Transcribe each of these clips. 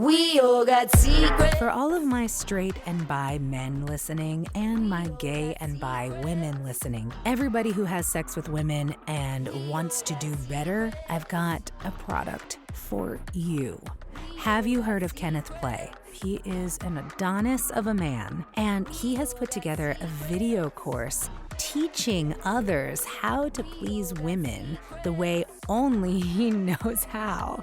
We all got secrets. For all of my straight and bi men listening and my gay and bi women listening, everybody who has sex with women and wants to do better, I've got a product for you. Have you heard of Kenneth Play? He is an Adonis of a man, and he has put together a video course teaching others how to please women the way only he knows how.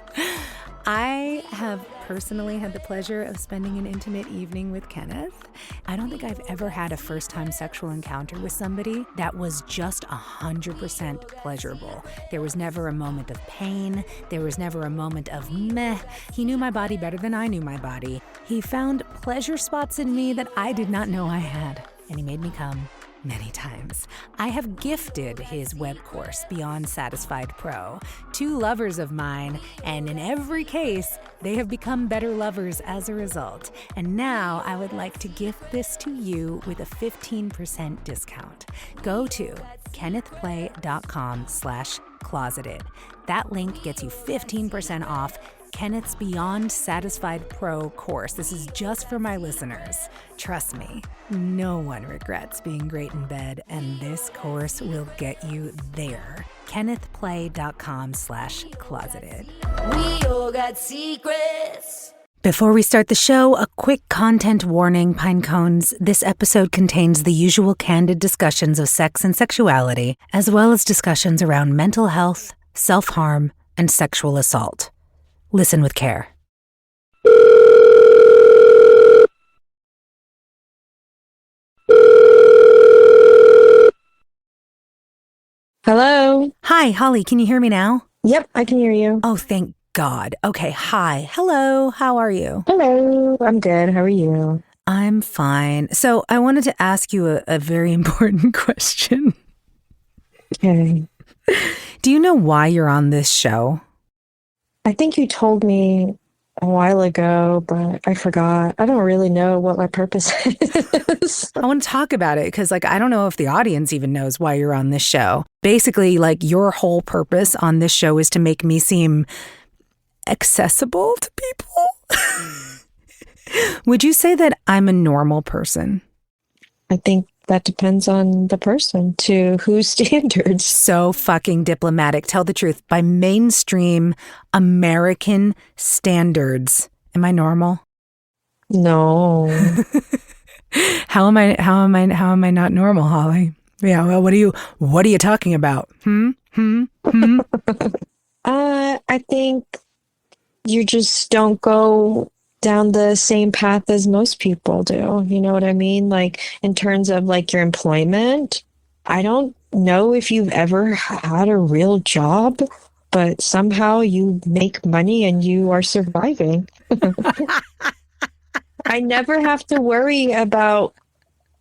I have personally had the pleasure of spending an intimate evening with Kenneth. I don't think I've ever had a first-time sexual encounter with somebody that was just 100% pleasurable. There was never a moment of pain. There was never a moment of meh. He knew my body better than I knew my body. He found pleasure spots in me that I did not know I had, and he made me come many times. I have gifted his web course, Beyond Satisfied Pro, to lovers of mine, and in every case, they have become better lovers as a result. And now I would like to gift this to you with a 15% discount. Go to kennethplay.com/closeted. That link gets you 15% off Kenneth's Beyond Satisfied Pro course. This is just for my listeners. Trust me, no one regrets being great in bed, and this course will get you there. kennethplay.com/closeted. We all got secrets. Before we start the show, a quick content warning, Pinecones. This episode contains the usual candid discussions of sex and sexuality, as well as discussions around mental health, self-harm, and sexual assault. Listen with care. Hello? Hi, Holly, can you hear me now? Yep, I can hear you. Oh, thank God. Okay, hi. Hello, how are you? Hello, I'm good. How are you? I'm fine. So I wanted to ask you a very important question. Okay. Do you know why you're on this show? I think you told me a while ago, but I forgot. I don't really know what my purpose is. I want to talk about it because, I don't know if the audience even knows why you're on this show. Basically, your whole purpose on this show is to make me seem accessible to people. Would you say that I'm a normal person? I think that depends on the person, to whose standards. So fucking diplomatic. Tell the truth. By mainstream American standards, am I normal? No. How am I not normal, Holly? Yeah, well, what are you talking about? I think you just don't go down the same path as most people do. You know what I mean? In terms of your employment, I don't know if you've ever had a real job, but somehow you make money and you are surviving. I never have to worry about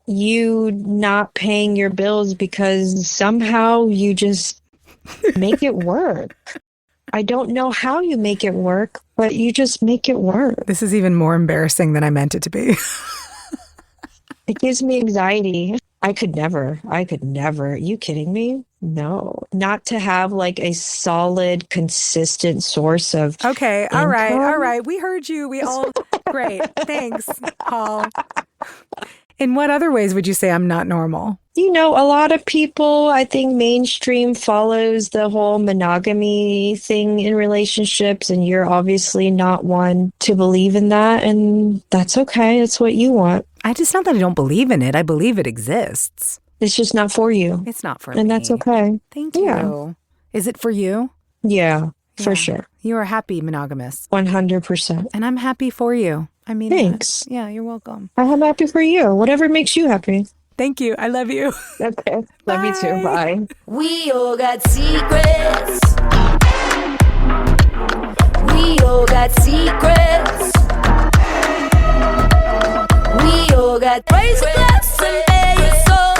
you not paying your bills because somehow you just make it work. I don't know how you make it work, but you just make it work. This is even more embarrassing than I meant it to be. It gives me anxiety. I could never. Are you kidding me? No. Not to have a solid, consistent source of Okay, income. all right. We heard you. We all, great. Thanks, Paul. In what other ways would you say I'm not normal? A lot of people, I think mainstream follows the whole monogamy thing in relationships, and you're obviously not one to believe in that, and that's okay. It's what you want. It's not that I don't believe in it. I believe it exists. It's just not for you. It's not for me. And that's okay. Thank you. Yeah. Is it for you? Yeah, for sure. You are happy monogamous. 100%. And I'm happy for you. I mean, thanks. Yeah, you're welcome. I'm happy for you. Whatever makes you happy. Thank you. I love you. Okay. Love you too. Bye. We all got secrets. We all got secrets. We all got raise a glass and bear your soul.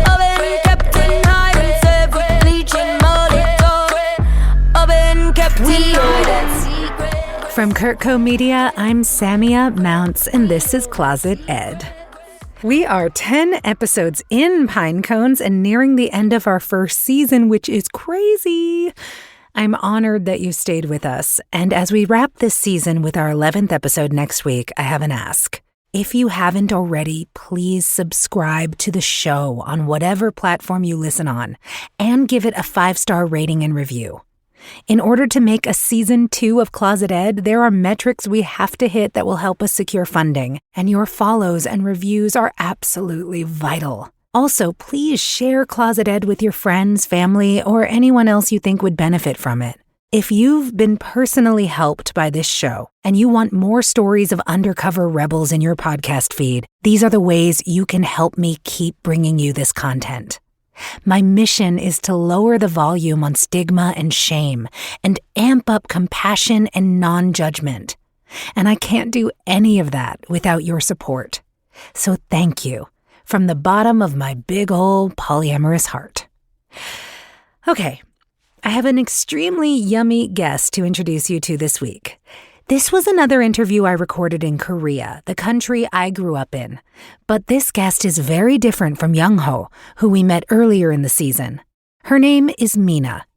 Oven kept in hiding, served bleaching monitor. Oven kept we all got secrets. From Kurtco Media, I'm Samia Mounts, and this is Closet Ed. We are 10 episodes in, Pinecones, and nearing the end of our first season, which is crazy. I'm honored that you stayed with us, and as we wrap this season with our 11th episode next week, I have an ask. If you haven't already, please subscribe to the show on whatever platform you listen on, and give it a 5-star rating and review. In order to make a season 2 of Closet Ed, there are metrics we have to hit that will help us secure funding, and your follows and reviews are absolutely vital. Also, please share Closet Ed with your friends, family, or anyone else you think would benefit from it. If you've been personally helped by this show and you want more stories of undercover rebels in your podcast feed, these are the ways you can help me keep bringing you this content. My mission is to lower the volume on stigma and shame and amp up compassion and non-judgment. And I can't do any of that without your support. So thank you from the bottom of my big ol' polyamorous heart. Okay, I have an extremely yummy guest to introduce you to this week. This was another interview I recorded in Korea, the country I grew up in. But this guest is very different from Young-ho, who we met earlier in the season. Her name is Mina.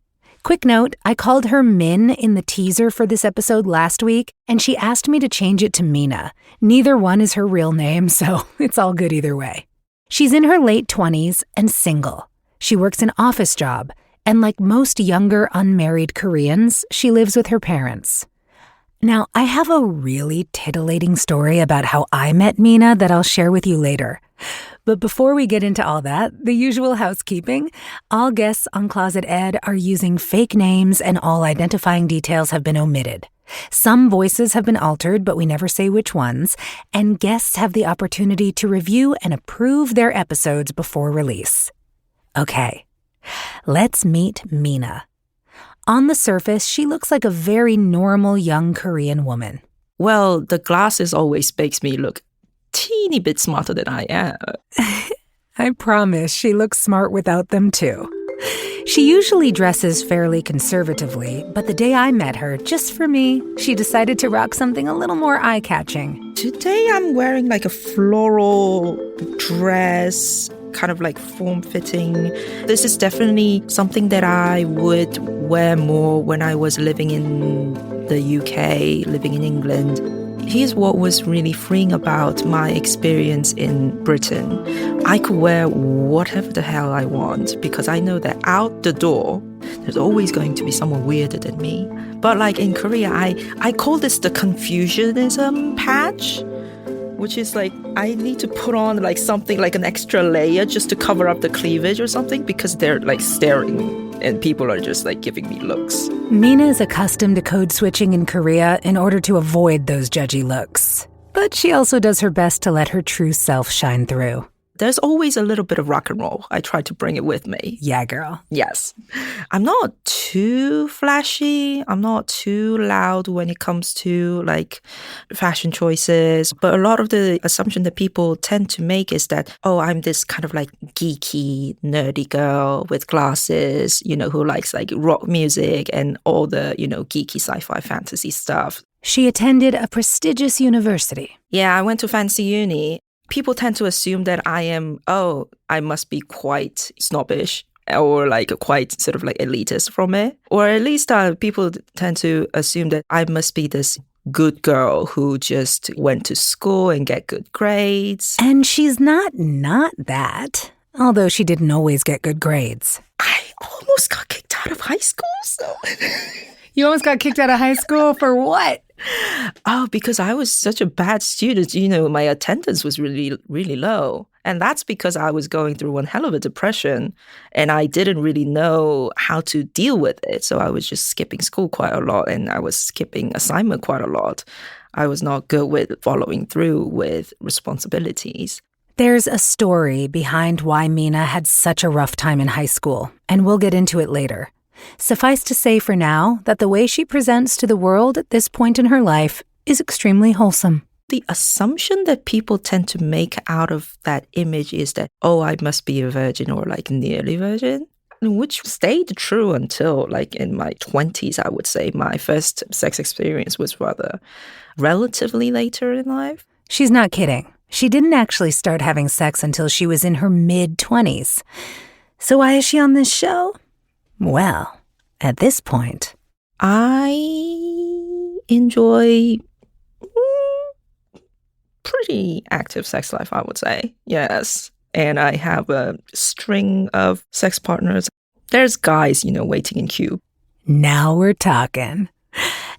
Quick note, I called her Min in the teaser for this episode last week, and she asked me to change it to Mina. Neither one is her real name, so it's all good either way. She's in her late 20s and single. She works an office job, and like most younger unmarried Koreans, she lives with her parents. Now, I have a really titillating story about how I met Mina that I'll share with you later. But before we get into all that, the usual housekeeping, all guests on Closet Ed are using fake names and all identifying details have been omitted. Some voices have been altered, but we never say which ones, and guests have the opportunity to review and approve their episodes before release. Okay, let's meet Mina. On the surface, she looks like a very normal young Korean woman. Well, the glasses always makes me look teeny bit smarter than I am. I promise she looks smart without them too. She usually dresses fairly conservatively, but the day I met her, just for me, she decided to rock something a little more eye-catching. Today I'm wearing like a floral dress, kind of like form-fitting. This is definitely something that I would wear more when I was living in the UK, living in England. Here's what was really freeing about my experience in Britain. I could wear whatever the hell I want because I know that out the door, there's always going to be someone weirder than me. But like in Korea, I call this the Confucianism patch, which is like I need to put on like something like an extra layer just to cover up the cleavage or something because they're like staring and people are just like giving me looks. Mina is accustomed to code switching in Korea in order to avoid those judgy looks. But she also does her best to let her true self shine through. There's always a little bit of rock and roll. I try to bring it with me. Yeah, girl. Yes. I'm not too flashy. I'm not too loud when it comes to like fashion choices. But a lot of the assumption that people tend to make is that, oh, I'm this kind of like geeky, nerdy girl with glasses, you know, who likes like rock music and all the, you know, geeky sci-fi fantasy stuff. She attended a prestigious university. Yeah, I went to fancy uni. People tend to assume that I must be quite snobbish or like quite sort of like elitist from it. Or at least people tend to assume that I must be this good girl who just went to school and get good grades. And she's not that, although she didn't always get good grades. I almost got kicked out of high school, so... You almost got kicked out of high school for what? Oh, because I was such a bad student. You know, my attendance was really, really low. And that's because I was going through one hell of a depression and I didn't really know how to deal with it. So I was just skipping school quite a lot and I was skipping assignment quite a lot. I was not good with following through with responsibilities. There's a story behind why Mina had such a rough time in high school, and we'll get into it later. Suffice to say for now that the way she presents to the world at this point in her life is extremely wholesome. The assumption that people tend to make out of that image is that, oh, I must be a virgin or like nearly virgin, which stayed true until like in my 20s, I would say. My first sex experience was rather relatively later in life. She's not kidding. She didn't actually start having sex until she was in her mid-20s. So why is she on this show? Well, At this point, I enjoy pretty active sex life, I would say. Yes. And I have a string of sex partners. There's guys, waiting in queue. now we're talking.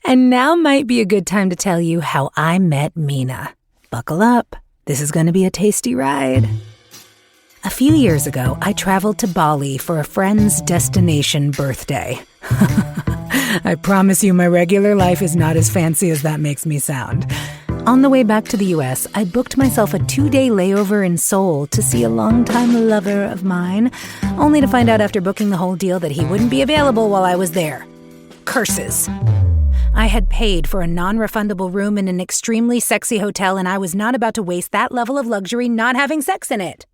And now might be a good time to tell you how I met Mina. Buckle up. This is going to be a tasty ride. A few years ago, I traveled to Bali for a friend's destination birthday. I promise you my regular life is not as fancy as that makes me sound. On the way back to the US, I booked myself a 2-day layover in Seoul to see a longtime lover of mine, only to find out after booking the whole deal that he wouldn't be available while I was there. Curses. I had paid for a non-refundable room in an extremely sexy hotel, and I was not about to waste that level of luxury not having sex in it.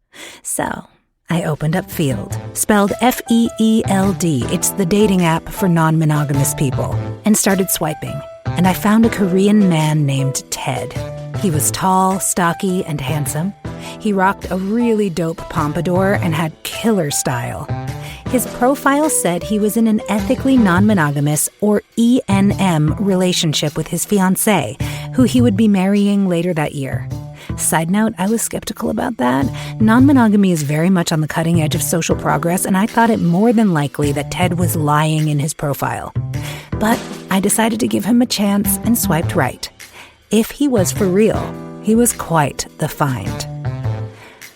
So, I opened up Field, spelled F-E-E-L-D, it's the dating app for non-monogamous people, and started swiping. And I found a Korean man named Ted. He was tall, stocky, and handsome. He rocked a really dope pompadour and had killer style. His profile said he was in an ethically non-monogamous, or ENM, relationship with his fiancée, who he would be marrying later that year. Side note, I was skeptical about that. Non-monogamy is very much on the cutting edge of social progress, and I thought it more than likely that Ted was lying in his profile. But I decided to give him a chance and swiped right. If he was for real, he was quite the find.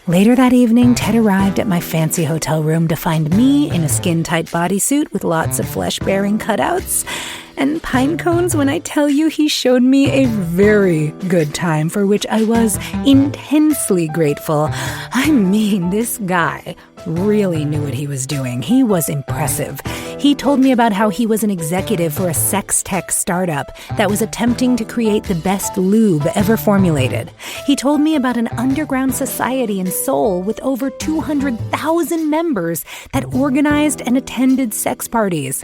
Later that evening, Ted arrived at my fancy hotel room to find me in a skin-tight bodysuit with lots of flesh-bearing cutouts and pine cones when I tell you he showed me a very good time for which I was intensely grateful. I mean, this guy really knew what he was doing. He was impressive. He told me about how he was an executive for a sex tech startup that was attempting to create the best lube ever formulated. He told me about an underground society in Seoul with over 200,000 members that organized and attended sex parties.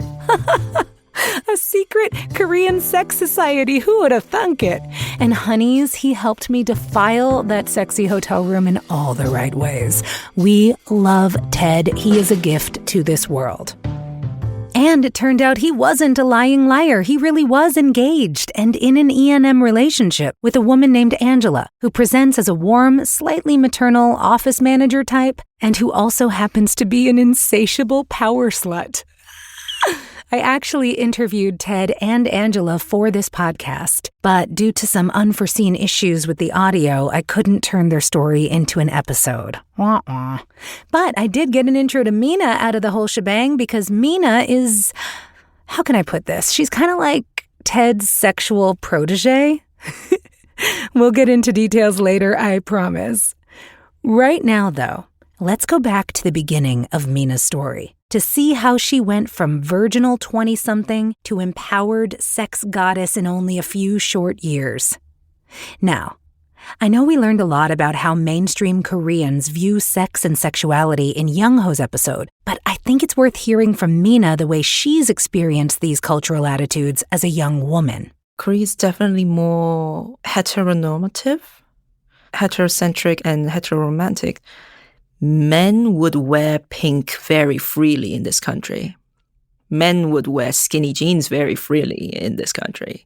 A secret Korean sex society, who would have thunk it? And honeys, he helped me defile that sexy hotel room in all the right ways. We love Ted. He is a gift to this world. And it turned out he wasn't a lying liar. He really was engaged and in an ENM relationship with a woman named Angela, who presents as a warm, slightly maternal office manager type, and who also happens to be an insatiable power slut. I actually interviewed Ted and Angela for this podcast, but due to some unforeseen issues with the audio, I couldn't turn their story into an episode. Wah-wah. But I did get an intro to Mina out of the whole shebang because Mina is, how can I put this? She's kind of like Ted's sexual protege. We'll get into details later, I promise. Right now, though, let's go back to the beginning of Mina's story to see how she went from virginal 20-something to empowered sex goddess in only a few short years. Now, I know we learned a lot about how mainstream Koreans view sex and sexuality in Young Ho's episode, but I think it's worth hearing from Mina the way she's experienced these cultural attitudes as a young woman. Korea is definitely more heteronormative, heterocentric, and heteroromantic. Men would wear pink very freely in this country. Men would wear skinny jeans very freely in this country.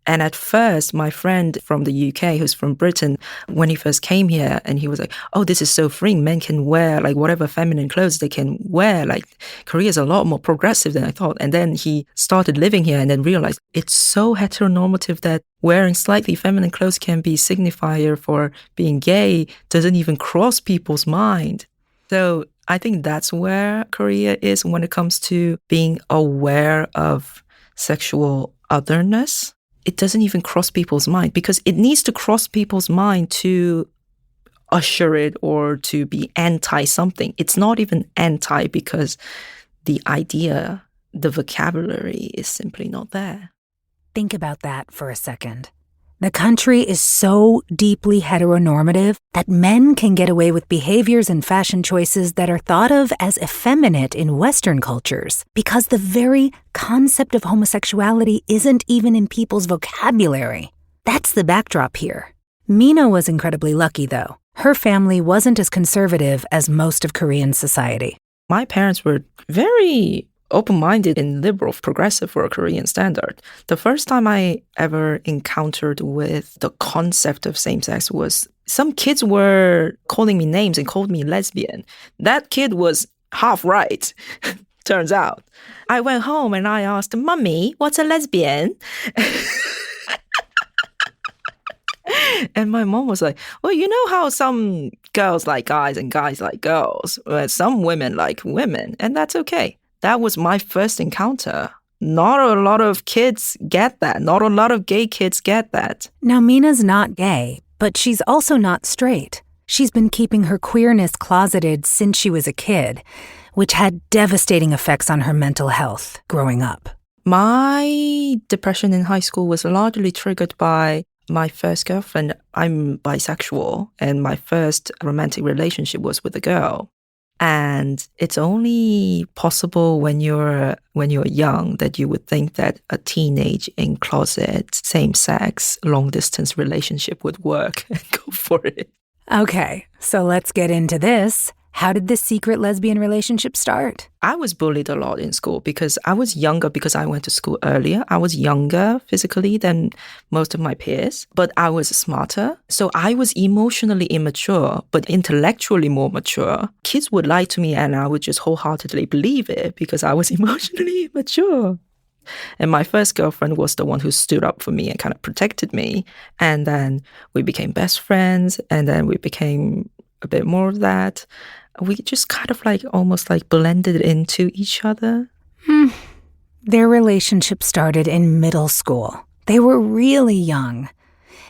And at first, my friend from the UK, who's from Britain, when he first came here, and he was like, oh, this is so freeing. Men can wear like whatever feminine clothes they can wear. Like Korea is a lot more progressive than I thought. And then he started living here and then realized it's so heteronormative that wearing slightly feminine clothes can be signifier for being gay, doesn't even cross people's mind. So I think that's where Korea is when it comes to being aware of sexual otherness. It doesn't even cross people's mind because it needs to cross people's mind to usher it or to be anti-something. It's not even anti because the idea, the vocabulary is simply not there. Think about that for a second. The country is so deeply heteronormative that men can get away with behaviors and fashion choices that are thought of as effeminate in Western cultures because the very concept of homosexuality isn't even in people's vocabulary. That's the backdrop here. Mina was incredibly lucky, though. Her family wasn't as conservative as most of Korean society. My parents were very open-minded and liberal, progressive for a Korean standard. The first time I ever encountered with the concept of same-sex was some kids were calling me names and called me lesbian. That kid was half right, turns out. I went home and I asked, Mummy, what's a lesbian? And my mom was like, well, you know how some girls like guys and guys like girls, well, some women like women, and that's okay. That was my first encounter. Not a lot of kids get that. Not a lot of gay kids get that. Now, Mina's not gay, but she's also not straight. She's been keeping her queerness closeted since she was a kid, which had devastating effects on her mental health growing up. My depression in high school was largely triggered by my first girlfriend. I'm bisexual, and my first romantic relationship was with a girl. And it's only possible when you're young that you would think that a teenage in closet, same-sex, long-distance relationship would work and go for it. Okay, so let's get into this. How did this secret lesbian relationship start? I was bullied a lot in school because I was younger, because I went to school earlier. I was younger physically than most of my peers, but I was smarter. So I was emotionally immature, but intellectually more mature. Kids would lie to me and I would just wholeheartedly believe it because I was emotionally immature. And my first girlfriend was the one who stood up for me and kind of protected me. And then we became best friends, and then we became a bit more of that. We just kind of almost blended into each other. Their relationship started in middle school. They were really young.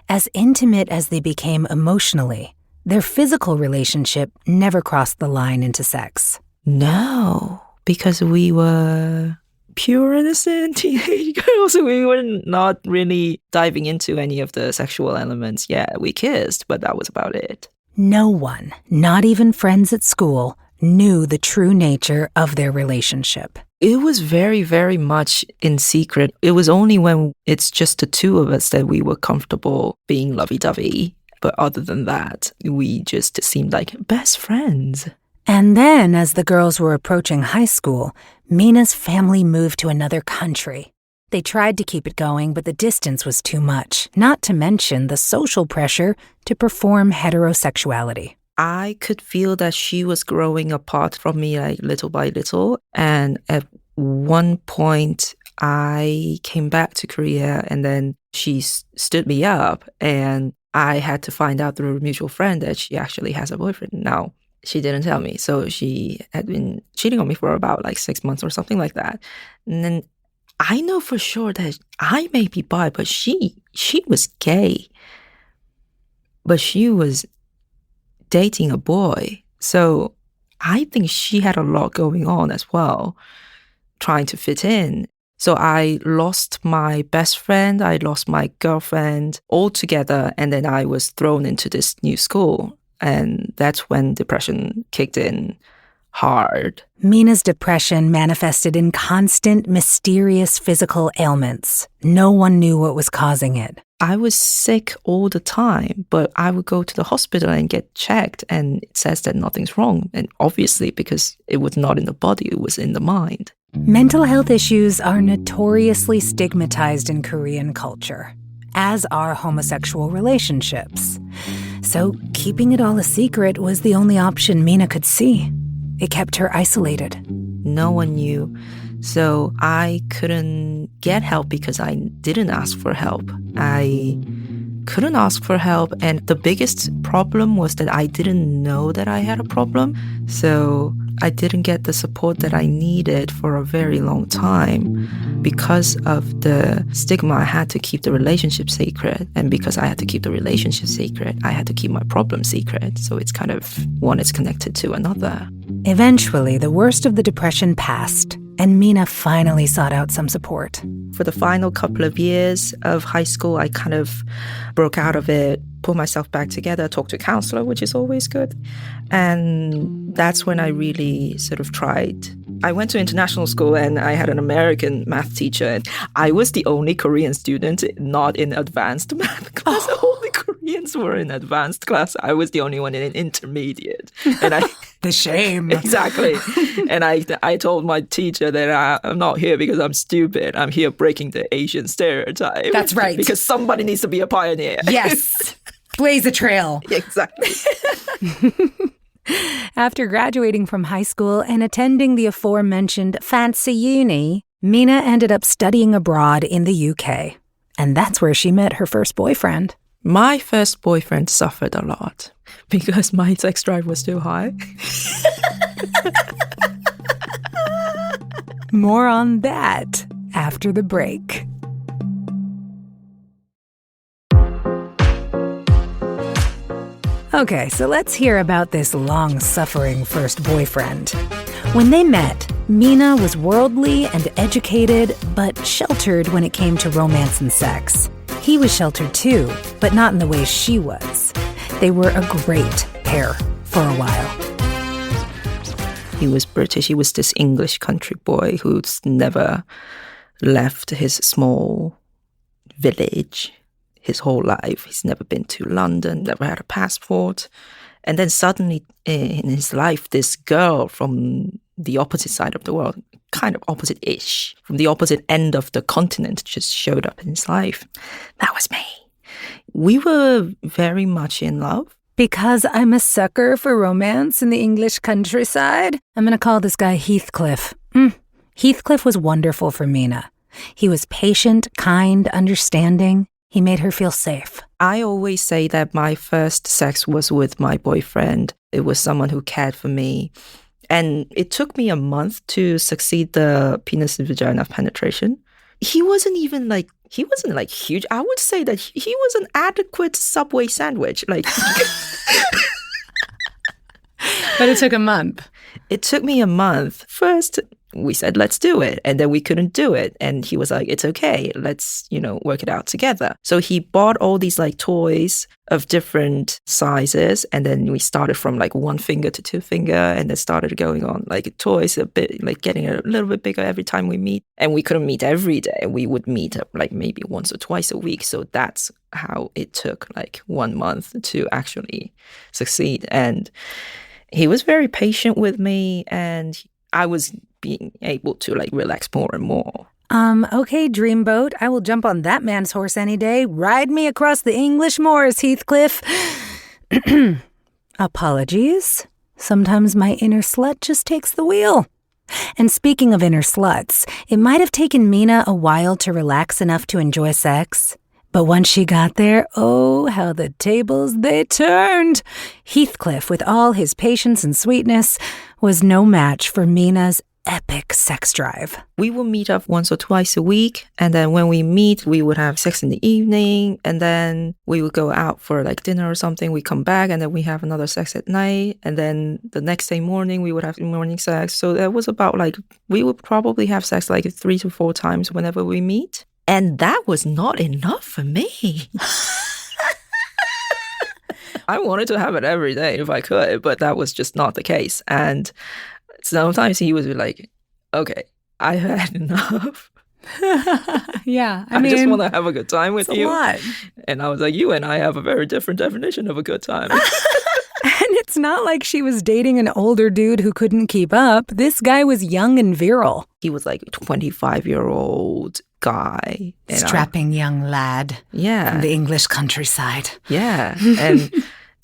As intimate as they became emotionally, their physical relationship never crossed the line into sex. No, because we were pure, innocent teenage girls. We were not really diving into any of the sexual elements. Yeah, we kissed, but that was about it. No one, not even friends at school, knew the true nature of their relationship. It was very, very much in secret. It was only when it's just the two of us that we were comfortable being lovey-dovey. But other than that, we just seemed like best friends. And then, as the girls were approaching high school, Mina's family moved to another country. They tried to keep it going, but the distance was too much, not to mention the social pressure to perform heterosexuality. I could feel that she was growing apart from me little by little. And at one point, I came back to Korea and then she stood me up and I had to find out through a mutual friend that she actually has a boyfriend now. She didn't tell me. So she had been cheating on me for about 6 months or something like that. And then I know for sure that I may be bi, but she was gay. But she was dating a boy. So I think she had a lot going on as well, trying to fit in. So I lost my best friend, I lost my girlfriend all together, and then I was thrown into this new school. And that's when depression kicked in hard. Mina's depression manifested in constant, mysterious physical ailments. No one knew what was causing it. I was sick all the time, but I would go to the hospital and get checked, and it says that nothing's wrong. And obviously, because it was not in the body, it was in the mind. Mental health issues are notoriously stigmatized in Korean culture, as are homosexual relationships. So keeping it all a secret was the only option Mina could see. It kept her isolated. No one knew. So I couldn't get help because I didn't ask for help. I couldn't ask for help. And the biggest problem was that I didn't know that I had a problem. So I didn't get the support that I needed for a very long time because of the stigma. I had to keep the relationship secret. And because I had to keep the relationship secret, I had to keep my problem secret. So it's kind of one is connected to another. Eventually, the worst of the depression passed, and Mina finally sought out some support. For the final couple of years of high school, I kind of broke out of it, pulled myself back together, talked to a counselor, which is always good. And that's when I really sort of tried. I went to international school and I had an American math teacher. And I was the only Korean student not in advanced math class. All the Koreans were in advanced class. I was the only one in an intermediate. And The shame. Exactly. And I told my teacher that I'm not here because I'm stupid. I'm here breaking the Asian stereotype. That's right. Because somebody needs to be a pioneer. Yes. Blaze a trail. Exactly. After graduating from high school and attending the aforementioned fancy uni, Mina ended up studying abroad in the UK. And that's where she met her first boyfriend. My first boyfriend suffered a lot because my sex drive was too high. More on that after the break. Okay, so let's hear about this long-suffering first boyfriend. When they met, Mina was worldly and educated, but sheltered when it came to romance and sex. He was sheltered too, but not in the way she was. They were a great pair for a while. He was British. He was this English country boy who's never left his small village his whole life. He's never been to London, never had a passport. And then suddenly in his life, this girl from the opposite side of the world, kind of opposite-ish, from the opposite end of the continent, just showed up in his life. That was me. We were very much in love. Because I'm a sucker for romance in the English countryside, I'm going to call this guy Heathcliff. Heathcliff was wonderful for Mina. He was patient, kind, understanding. He made her feel safe. I always say that my first sex was with my boyfriend. It was someone who cared for me. And it took me a month to succeed the penis and vagina penetration. He wasn't huge. I would say that he was an adequate Subway sandwich. But it took a month. It took me a month. First, we said, let's do it. And then we couldn't do it. And he was like, it's okay. Let's, work it out together. So he bought all these toys of different sizes. And then we started from 1 finger to 2 finger. And then started going on toys a bit, getting a little bit bigger every time we meet. And we couldn't meet every day. We would meet maybe once or twice a week. So that's how it took 1 month to actually succeed. And he was very patient with me. And I was being able to relax more and more. Okay, Dreamboat. I will jump on that man's horse any day. Ride me across the English moors, Heathcliff. Apologies. Sometimes my inner slut just takes the wheel. And speaking of inner sluts, it might have taken Mina a while to relax enough to enjoy sex. But once she got there, oh, how the tables they turned. Heathcliff, with all his patience and sweetness, was no match for Mina's epic sex drive. We would meet up once or twice a week. And then when we meet, we would have sex in the evening. And then we would go out for dinner or something. We come back and then we have another sex at night. And then the next day morning, we would have morning sex. So that was about we would probably have sex 3 to 4 times whenever we meet. And that was not enough for me. I wanted to have it every day if I could, but that was just not the case. And sometimes he was like, okay, I had enough. Yeah. I just want to have a good time with you. A lot. And I was like, you and I have a very different definition of a good time. And it's not like she was dating an older dude who couldn't keep up. This guy was young and virile. He was a 25-year-old guy. Strapping young lad. Yeah. From the English countryside. Yeah.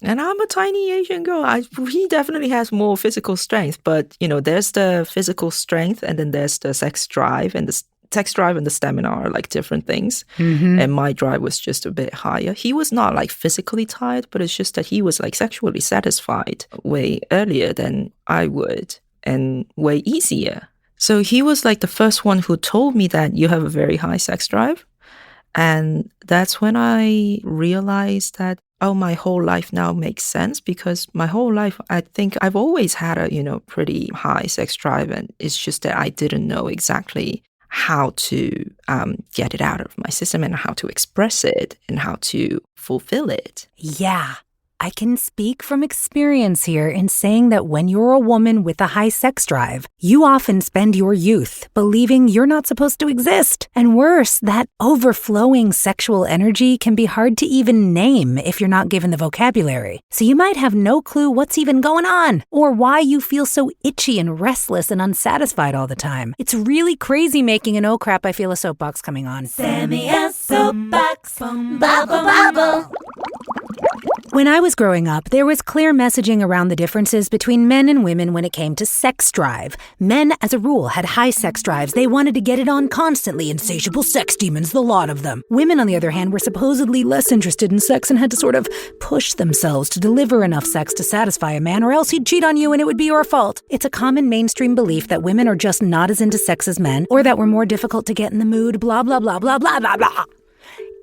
And I'm a tiny Asian girl. He definitely has more physical strength. But, there's the physical strength and then there's the sex drive. And the sex drive and the stamina are different things. Mm-hmm. And my drive was just a bit higher. He was not physically tired, but it's just that he was sexually satisfied way earlier than I would and way easier. So he was the first one who told me that you have a very high sex drive. And that's when I realized that, my whole life now makes sense, because my whole life, I think I've always had a, pretty high sex drive. And it's just that I didn't know exactly how to get it out of my system and how to express it and how to fulfill it. Yeah. I can speak from experience here in saying that when you're a woman with a high sex drive, you often spend your youth believing you're not supposed to exist. And worse, that overflowing sexual energy can be hard to even name if you're not given the vocabulary. So you might have no clue what's even going on or why you feel so itchy and restless and unsatisfied all the time. It's really crazy making an oh crap, I feel a soapbox coming on. Sammy a soapbox, bubble bubble. When I was growing up, there was clear messaging around the differences between men and women when it came to sex drive. Men, as a rule, had high sex drives. They wanted to get it on constantly, insatiable sex demons, the lot of them. Women, on the other hand, were supposedly less interested in sex and had to sort of push themselves to deliver enough sex to satisfy a man, or else he'd cheat on you and it would be your fault. It's a common mainstream belief that women are just not as into sex as men, or that we're more difficult to get in the mood, blah, blah, blah, blah, blah, blah, blah.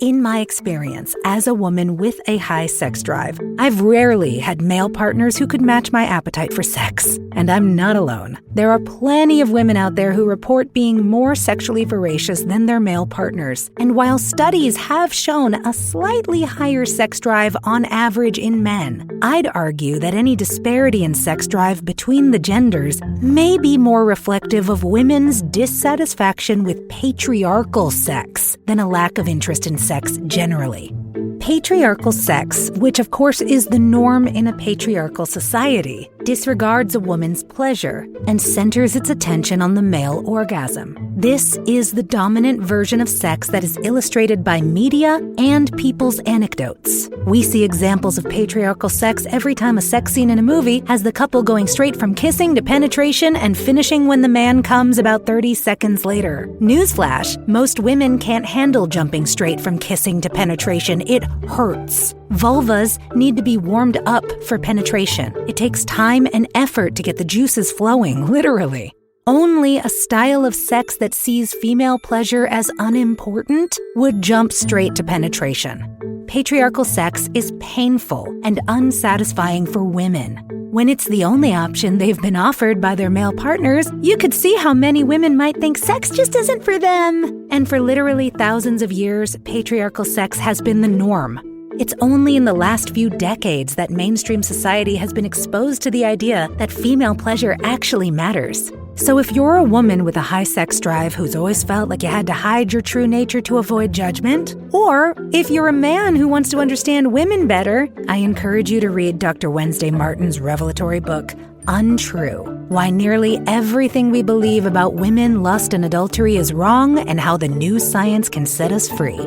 In my experience, as a woman with a high sex drive, I've rarely had male partners who could match my appetite for sex. And I'm not alone. There are plenty of women out there who report being more sexually voracious than their male partners. And while studies have shown a slightly higher sex drive on average in men, I'd argue that any disparity in sex drive between the genders may be more reflective of women's dissatisfaction with patriarchal sex than a lack of interest in sex generally. Patriarchal sex, which of course is the norm in a patriarchal society, disregards a woman's pleasure and centers its attention on the male orgasm. This is the dominant version of sex that is illustrated by media and people's anecdotes. We see examples of patriarchal sex every time a sex scene in a movie has the couple going straight from kissing to penetration and finishing when the man comes about 30 seconds later. Newsflash, most women can't handle jumping straight from kissing to penetration. It hurts. Vulvas need to be warmed up for penetration. It takes time and effort to get the juices flowing, literally. Only a style of sex that sees female pleasure as unimportant would jump straight to penetration. Patriarchal sex is painful and unsatisfying for women. When it's the only option they've been offered by their male partners, you could see how many women might think sex just isn't for them. And for literally thousands of years, patriarchal sex has been the norm. It's only in the last few decades that mainstream society has been exposed to the idea that female pleasure actually matters. So if you're a woman with a high sex drive who's always felt like you had to hide your true nature to avoid judgment, or if you're a man who wants to understand women better, I encourage you to read Dr. Wednesday Martin's revelatory book, Untrue: Why Nearly Everything We Believe About Women, Lust, and Adultery is Wrong, and How the New Science Can Set Us Free.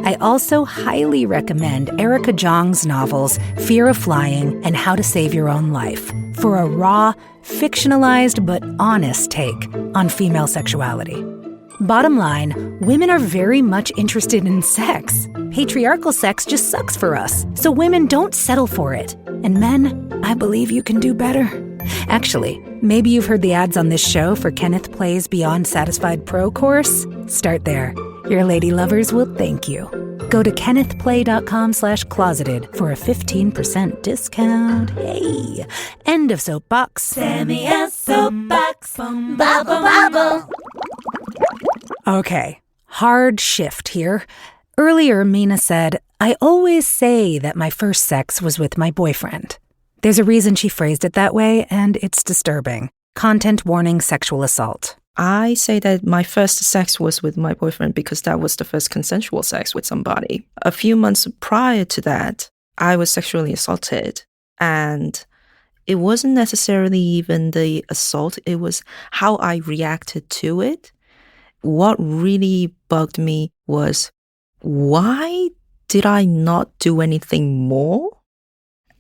I also highly recommend Erica Jong's novels Fear of Flying and How to Save Your Own Life for a raw, fictionalized but honest take on female sexuality. Bottom line, women are very much interested in sex. Patriarchal sex just sucks for us, so women don't settle for it. And men, I believe you can do better. Actually, maybe you've heard the ads on this show for Kenneth Play's Beyond Satisfied Pro course. Start there. Your lady lovers will thank you. Go to kennethplay.com/closeted for a 15% discount. Hey, end of soapbox. Sammy a soapbox, bubble bubble. Okay, hard shift here. Earlier, Mina said, I always say that my first sex was with my boyfriend. There's a reason she phrased it that way, and it's disturbing. Content warning: sexual assault. I say that my first sex was with my boyfriend because that was the first consensual sex with somebody. A few months prior to that, I was sexually assaulted. And it wasn't necessarily even the assault, it was how I reacted to it. What really bugged me was, why did I not do anything more?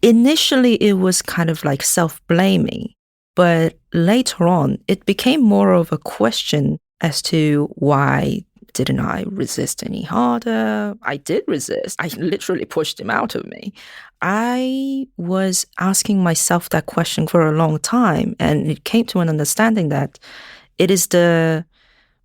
Initially, it was kind of like self-blaming. But later on, it became more of a question as to why didn't I resist any harder? I did resist. I literally pushed him out of me. I was asking myself that question for a long time, and it came to an understanding that it is the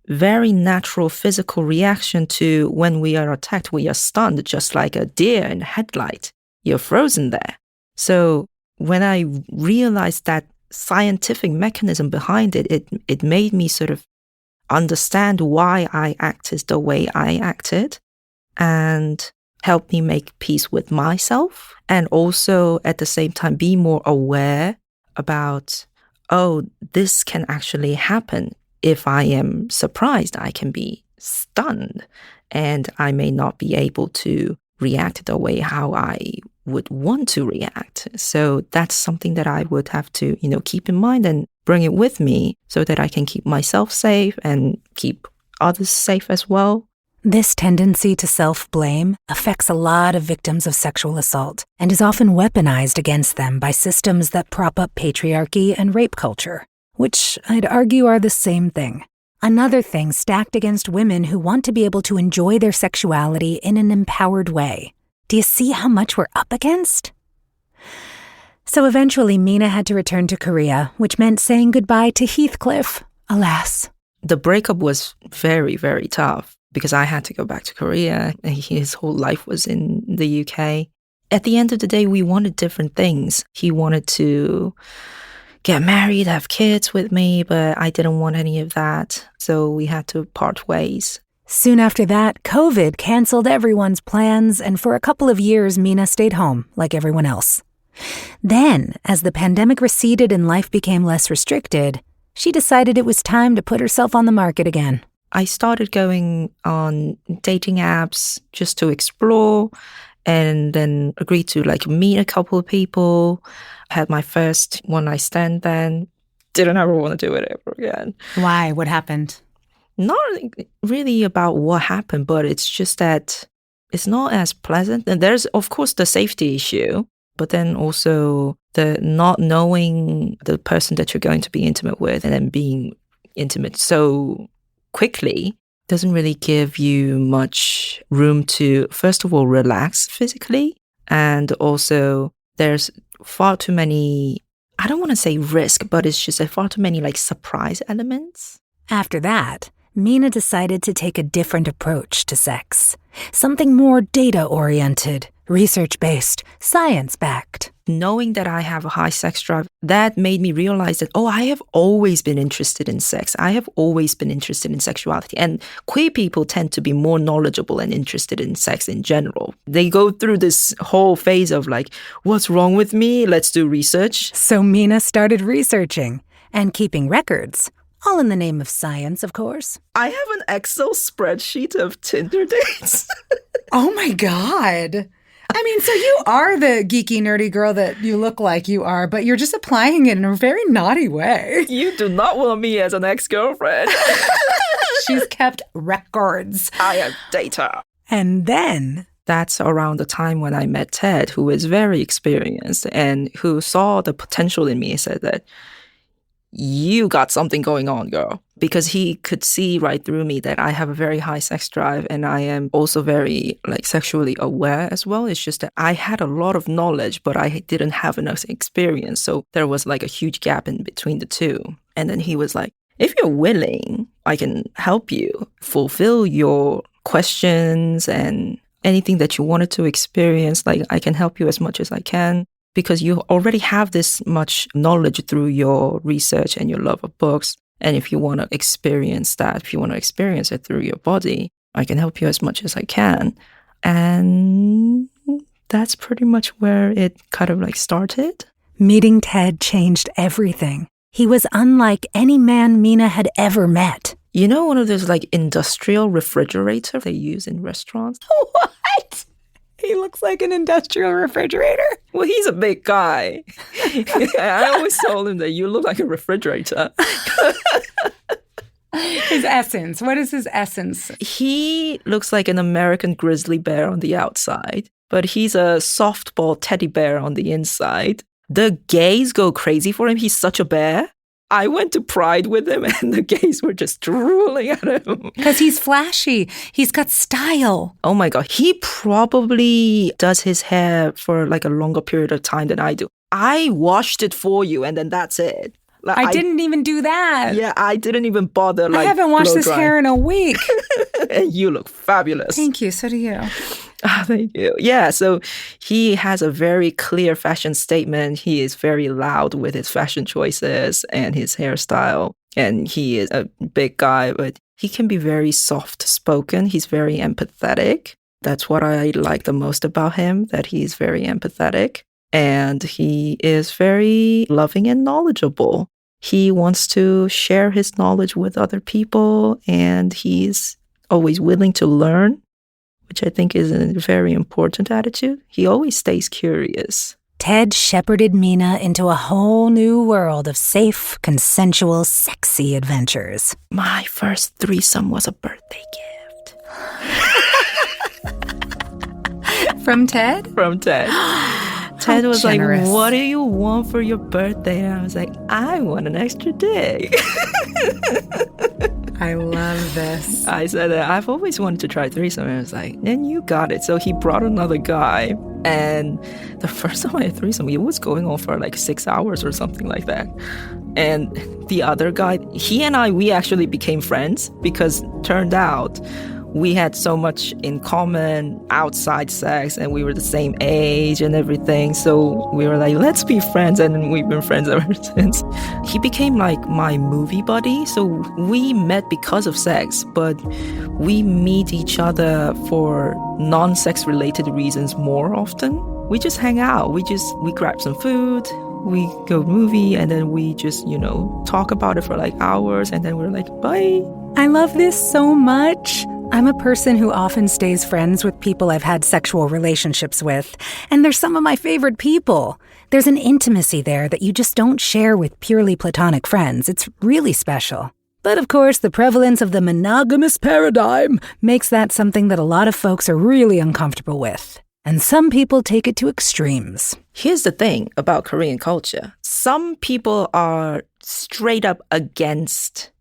very natural physical reaction to when we are attacked. We are stunned, just like a deer in a headlight. You're frozen there. So when I realized that scientific mechanism behind it, it made me sort of understand why I acted the way I acted. And helped me make peace with myself, and also at the same time be more aware about, oh, this can actually happen. If I am surprised, I can be stunned, and I may not be able to react the way how I would want to react. So that's something that I would have to, keep in mind and bring it with me so that I can keep myself safe and keep others safe as well. This tendency to self-blame affects a lot of victims of sexual assault and is often weaponized against them by systems that prop up patriarchy and rape culture, which I'd argue are the same thing. Another thing stacked against women who want to be able to enjoy their sexuality in an empowered way. Do you see how much we're up against? So eventually Mina had to return to Korea, which meant saying goodbye to Heathcliff, alas. The breakup was very, very tough because I had to go back to Korea. His whole life was in the UK. At the end of the day, we wanted different things. He wanted to get married, have kids with me, but I didn't want any of that. So we had to part ways. Soon after that, COVID canceled everyone's plans, and for a couple of years, Mina stayed home, like everyone else. Then, as the pandemic receded and life became less restricted, she decided it was time to put herself on the market again. I started going on dating apps just to explore, and then agreed to meet a couple of people. Had my first one-night stand then. Didn't ever want to do it ever again. Why? What happened? Not really about what happened, but it's just that it's not as pleasant. And there's, of course, the safety issue, but then also the not knowing the person that you're going to be intimate with and then being intimate so quickly doesn't really give you much room to, first of all, relax physically. And also there's far too many, I don't want to say risk, but it's just far too many surprise elements. After that, Mina decided to take a different approach to sex. Something more data-oriented, research-based, science-backed. Knowing that I have a high sex drive, that made me realize that, I have always been interested in sex. I have always been interested in sexuality. And queer people tend to be more knowledgeable and interested in sex in general. They go through this whole phase of what's wrong with me? Let's do research. So Mina started researching and keeping records. All in the name of science, of course. I have an Excel spreadsheet of Tinder dates. Oh my God. I mean, so you are the geeky, nerdy girl that you look like you are, but you're just applying it in a very naughty way. You do not want me as an ex-girlfriend. She's kept records. I have data. And then... That's around the time when I met Ted, who is very experienced and who saw the potential in me and said that, you got something going on, girl. Because he could see right through me that I have a very high sex drive and I am also very sexually aware as well. It's just that I had a lot of knowledge, but I didn't have enough experience. So there was a huge gap in between the two. And then he was like, if you're willing, I can help you fulfill your questions and anything that you wanted to experience. I can help you as much as I can. Because you already have this much knowledge through your research and your love of books. And if you want to experience that, if you want to experience it through your body, I can help you as much as I can. And that's pretty much where it kind of started. Meeting Ted changed everything. He was unlike any man Mina had ever met. You know one of those industrial refrigerators they use in restaurants? What? He looks like an industrial refrigerator. Well, he's a big guy. I always told him that you look like a refrigerator. His essence. What is his essence? He looks like an American grizzly bear on the outside, but he's a softball teddy bear on the inside. The gays go crazy for him. He's such a bear. I went to Pride with him and the gays were just drooling at him. Because he's flashy. He's got style. Oh my God. He probably does his hair for a longer period of time than I do. I washed it for you and then that's it. I didn't even do that. Yeah, I didn't even bother I haven't washed this hair in a week. And you look fabulous. Thank you. So do you. Oh, thank you. Yeah, so he has a very clear fashion statement. He is very loud with his fashion choices and his hairstyle. And he is a big guy, but he can be very soft-spoken. He's very empathetic. That's what I like the most about him, that he's very empathetic and he is very loving and knowledgeable. He wants to share his knowledge with other people and he's always willing to learn, which I think is a very important attitude. He always stays curious. Ted shepherded Mina into a whole new world of safe, consensual, sexy adventures. My first threesome was a birthday gift. From Ted? From Ted. Ted was generous. like, what do you want for your birthday? And I was like, I want an extra day. I love this. I said that I've always wanted to try threesome. And I was like, then you got it. So he brought another guy. And the first time I had threesome, it was going on for like 6 hours or something like that. And the other guy, he and I, we actually became friends because turned out we had so much in common outside sex and we were the same age and everything. So we were like, let's be friends. And we've been friends ever since. He became like my movie buddy. So we met because of sex, but we meet each other for non-sex related reasons more often. We just hang out. We grab some food. We go movie and then we just, talk about it for like hours. And then we're like, bye. I love this so much. I'm a person who often stays friends with people I've had sexual relationships with, and they're some of my favorite people. There's an intimacy there that you just don't share with purely platonic friends. It's really special. But of course, the prevalence of the monogamous paradigm makes that something that a lot of folks are really uncomfortable with. And some people take it to extremes. Here's the thing about Korean culture. Some people are straight up against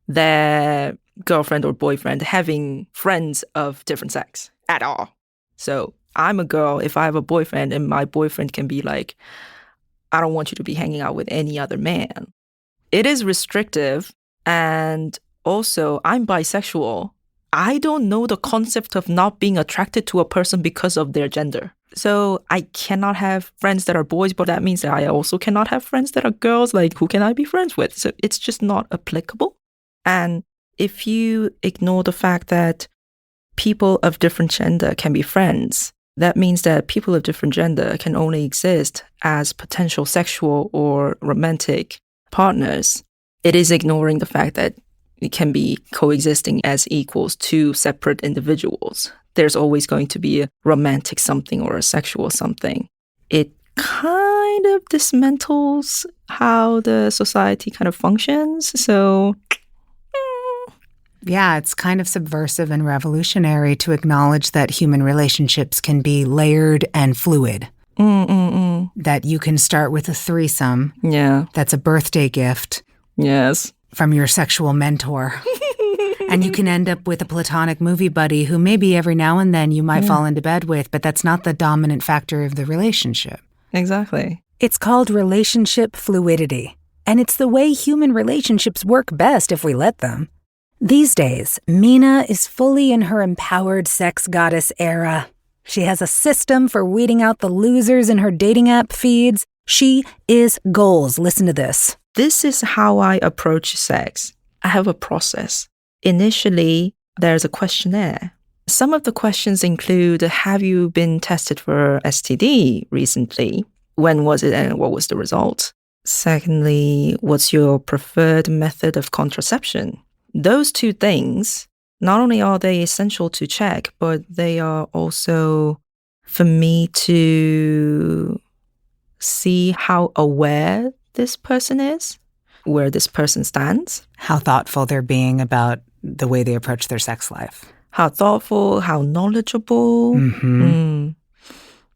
their girlfriend or boyfriend having friends of different sex at all. So I'm a girl. If I have a boyfriend and my boyfriend can be like, I don't want you to be hanging out with any other man. It is restrictive. And also I'm bisexual. I don't know the concept of not being attracted to a person because of their gender. So I cannot have friends that are boys, but that means that I also cannot have friends that are girls. Like, who can I be friends with? So it's just not applicable. And if you ignore the fact that people of different gender can be friends, that means that people of different gender can only exist as potential sexual or romantic partners. It is ignoring the fact that it can be coexisting as equals two separate individuals. There's always going to be a romantic something or a sexual something. It kind of dismantles how the society kind of functions. So yeah, it's kind of subversive and revolutionary to acknowledge that human relationships can be layered and fluid. That you can start with a threesome. Yeah. That's a birthday gift. Yes. From your sexual mentor. And you can end up with a platonic movie buddy who maybe every now and then you might fall into bed with, but that's not the dominant factor of the relationship. Exactly. It's called relationship fluidity. And it's the way human relationships work best if we let them. These days, Mina is fully in her empowered sex goddess era. She has a system for weeding out the losers in her dating app feeds. She is goals. Listen to this. This is how I approach sex. I have a process. Initially, there's a questionnaire. Some of the questions include, have you been tested for STD recently? When was it and what was the result? Secondly, what's your preferred method of contraception? Those two things, not only are they essential to check, but they are also for me to see how aware this person is, where this person stands. How thoughtful they're being about the way they approach their sex life. How thoughtful, how knowledgeable, and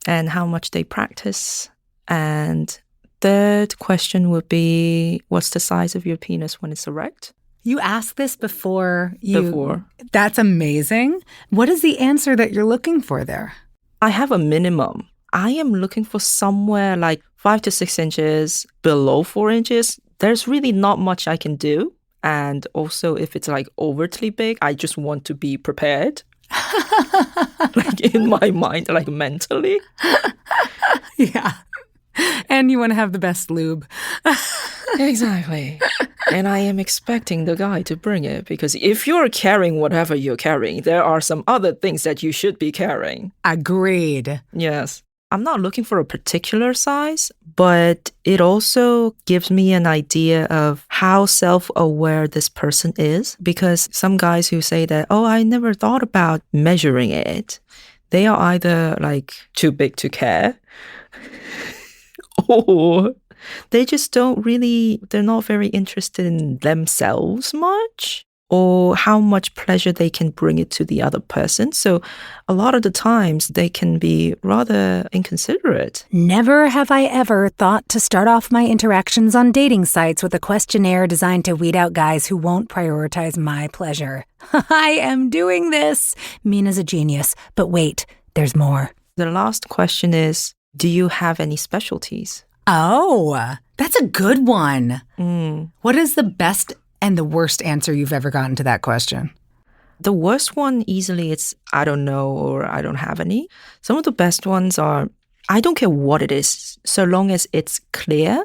how much they practice. And third question would be, what's the size of your penis when it's erect? You asked this before. Before. That's amazing. What is the answer that you're looking for there? I have a minimum. I am looking for somewhere like 5 to 6 inches, below 4 inches. There's really not much I can do. And also, if it's like overtly big, I just want to be prepared. Like in my mind, like mentally. Yeah. And you want to have the best lube. Exactly. And I am expecting the guy to bring it because if you're carrying whatever you're carrying, there are some other things that you should be carrying. Agreed. Yes. I'm not looking for a particular size, but it also gives me an idea of how self-aware this person is. Because some guys who say that, oh, I never thought about measuring it, they are either like too big to care or they just they're not very interested in themselves much or how much pleasure they can bring it to the other person. So a lot of the times they can be rather inconsiderate. Never have I ever thought to start off my interactions on dating sites with a questionnaire designed to weed out guys who won't prioritize my pleasure. I am doing this. Mina's a genius. But wait, there's more. The last question is, do you have any specialties? Oh, that's a good one. What is the best and the worst answer you've ever gotten to that question? The worst one, easily, it's I don't know or I don't have any. Some of the best ones are, I don't care what it is, so long as it's clear.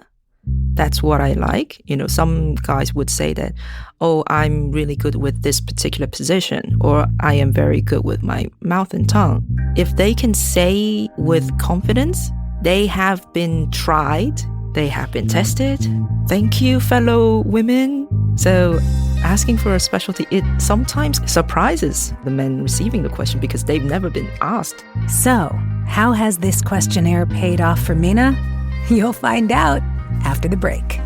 That's what I like. You know, some guys would say that, oh, I'm really good with this particular position, or I am very good with my mouth and tongue. If they can say with confidence, they have been tried, they have been tested. Thank you, fellow women. So asking for a specialty, it sometimes surprises the men receiving the question because they've never been asked. So, how has this questionnaire paid off for Mina? You'll find out after the break.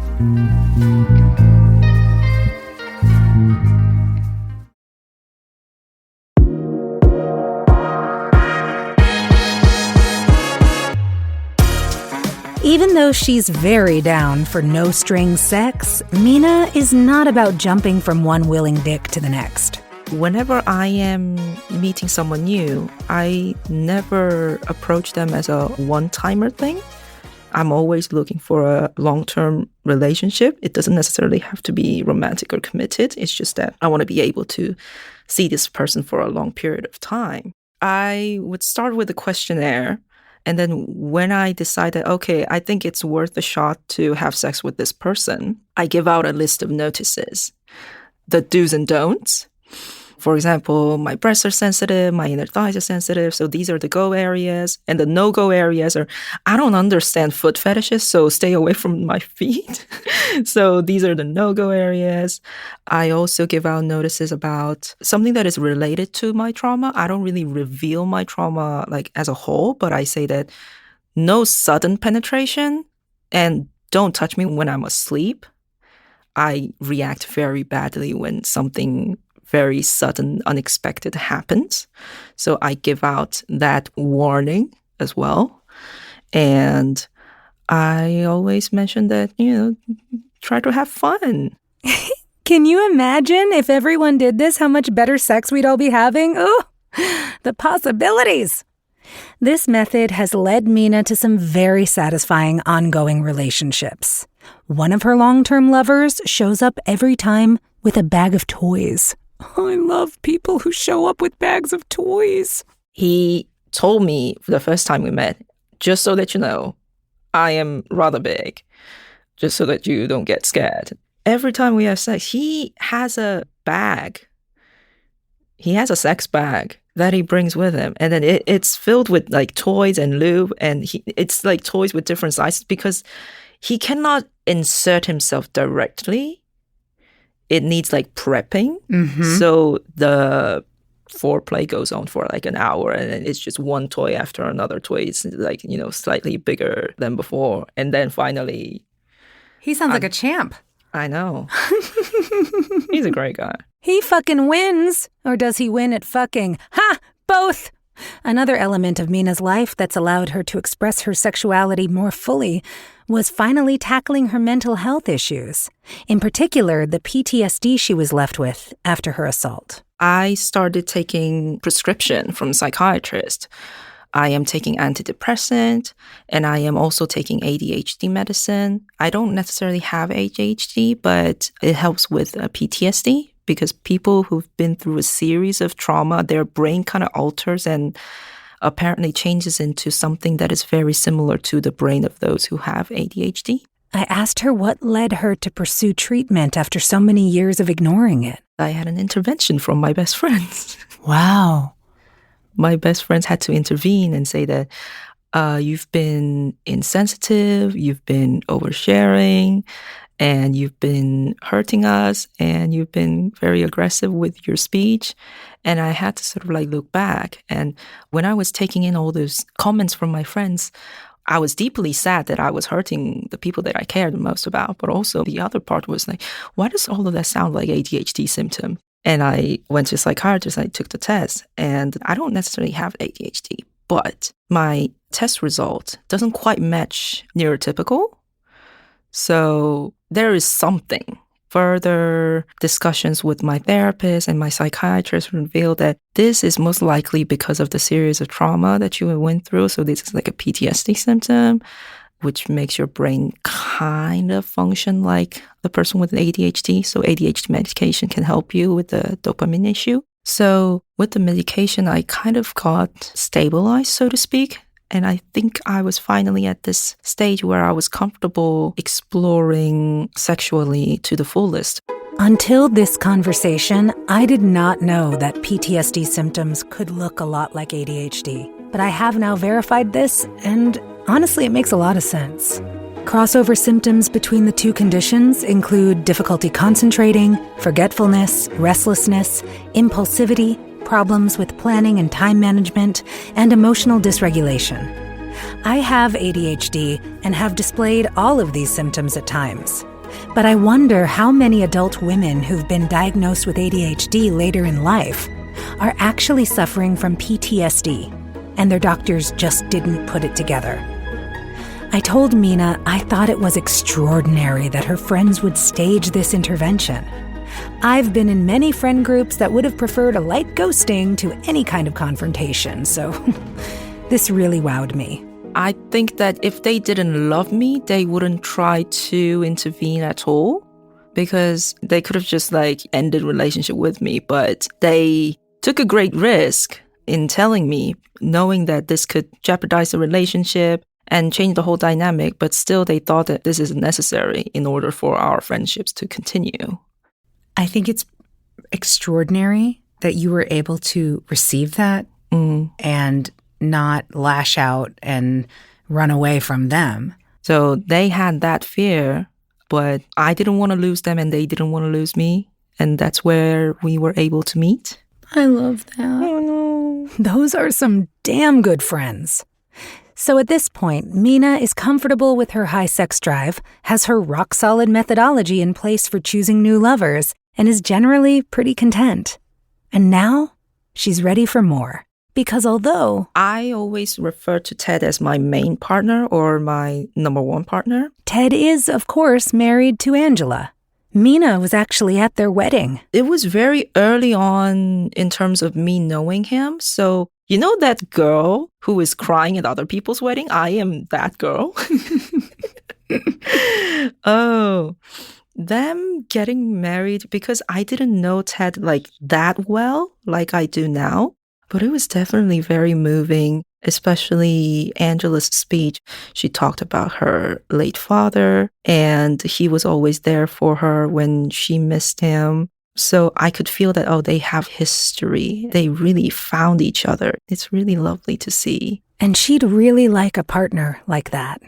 Even though she's very down for no-strings sex, Mina is not about jumping from one willing dick to the next. Whenever I am meeting someone new, I never approach them as a one-timer thing. I'm always looking for a long-term relationship. It doesn't necessarily have to be romantic or committed. It's just that I want to be able to see this person for a long period of time. I would start with a questionnaire. And then when I decide that, okay, I think it's worth a shot to have sex with this person, I give out a list of notices, the do's and don'ts. For example, my breasts are sensitive, my inner thighs are sensitive, so these are the go areas. And the no-go areas are, I don't understand foot fetishes, so stay away from my feet. So these are the no-go areas. I also give out notices about something that is related to my trauma. I don't really reveal my trauma like as a whole, but I say that no sudden penetration and don't touch me when I'm asleep. I react very badly when something very sudden, unexpected happens. So I give out that warning as well. And I always mention that, try to have fun. Can you imagine if everyone did this, how much better sex we'd all be having? Oh, the possibilities. This method has led Mina to some very satisfying ongoing relationships. One of her long-term lovers shows up every time with a bag of toys. I love people who show up with bags of toys. He told me the first time we met, just so that you know, I am rather big, just so that you don't get scared. Every time we have sex, he has a bag. He has a sex bag that he brings with him. And then it's filled with like toys and lube. And it's like toys with different sizes because he cannot insert himself directly. It needs like prepping. Mm-hmm. So the foreplay goes on for like an hour and then it's just one toy after another toy. It's like, slightly bigger than before. And then finally... He sounds like a champ. I know. He's a great guy. He fucking wins. Or does he win at fucking? Ha! Both! Another element of Mina's life that's allowed her to express her sexuality more fully was finally tackling her mental health issues. In particular, the PTSD she was left with after her assault. I started taking prescription from a psychiatrist. I am taking antidepressant, and I am also taking ADHD medicine. I don't necessarily have ADHD, but it helps with PTSD because people who've been through a series of trauma, their brain kind of alters and apparently changes into something that is very similar to the brain of those who have ADHD. I asked her what led her to pursue treatment after so many years of ignoring it. I had an intervention from my best friends. Wow. My best friends had to intervene and say that you've been insensitive, you've been oversharing, and you've been hurting us, and you've been very aggressive with your speech. And I had to sort of like look back. And when I was taking in all those comments from my friends, I was deeply sad that I was hurting the people that I cared the most about. But also the other part was like, why does all of that sound like ADHD symptom? And I went to a psychiatrist, I took the test, and I don't necessarily have ADHD, but my test result doesn't quite match neurotypical. So there is something. Further discussions with my therapist and my psychiatrist revealed that this is most likely because of the series of trauma that you went through. So this is like a PTSD symptom, which makes your brain kind of function like the person with ADHD. So ADHD medication can help you with the dopamine issue. So with the medication, I kind of got stabilized, so to speak. And I think I was finally at this stage where I was comfortable exploring sexually to the fullest. Until this conversation, I did not know that PTSD symptoms could look a lot like ADHD. But I have now verified this, and honestly, it makes a lot of sense. Crossover symptoms between the two conditions include difficulty concentrating, forgetfulness, restlessness, impulsivity, problems with planning and time management, and emotional dysregulation. I have ADHD and have displayed all of these symptoms at times. But I wonder how many adult women who've been diagnosed with ADHD later in life are actually suffering from PTSD, and their doctors just didn't put it together. I told Mina I thought it was extraordinary that her friends would stage this intervention. I've been in many friend groups that would have preferred a light ghosting to any kind of confrontation, so this really wowed me. I think that if they didn't love me, they wouldn't try to intervene at all, because they could have just like ended relationship with me, but they took a great risk in telling me, knowing that this could jeopardize the relationship and change the whole dynamic, but still they thought that this is necessary in order for our friendships to continue. I think it's extraordinary that you were able to receive that and not lash out and run away from them. So they had that fear, but I didn't want to lose them and they didn't want to lose me. And that's where we were able to meet. I love that. Oh, no. Those are some damn good friends. So at this point, Mina is comfortable with her high sex drive, has her rock-solid methodology in place for choosing new lovers, and is generally pretty content. And now, she's ready for more. Because although I always refer to Ted as my main partner or my number one partner, Ted is, of course, married to Angela. Mina was actually at their wedding. it was very early on in terms of me knowing him. So, you know that girl who is crying at other people's wedding? I am that girl. Oh, them getting married, because I didn't know Ted like that well, like I do now. But it was definitely very moving, especially Angela's speech. She talked about her late father, and he was always there for her when she missed him. So I could feel that, oh, they have history. They really found each other. It's really lovely to see. And she'd really like a partner like that.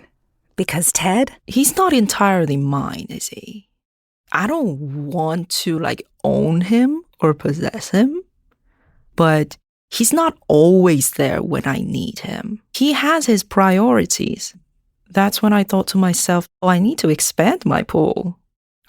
Because Ted? He's not entirely mine, is he? I don't want to like own him or possess him, but he's not always there when I need him. He has his priorities. That's when I thought to myself, oh, I need to expand my pool.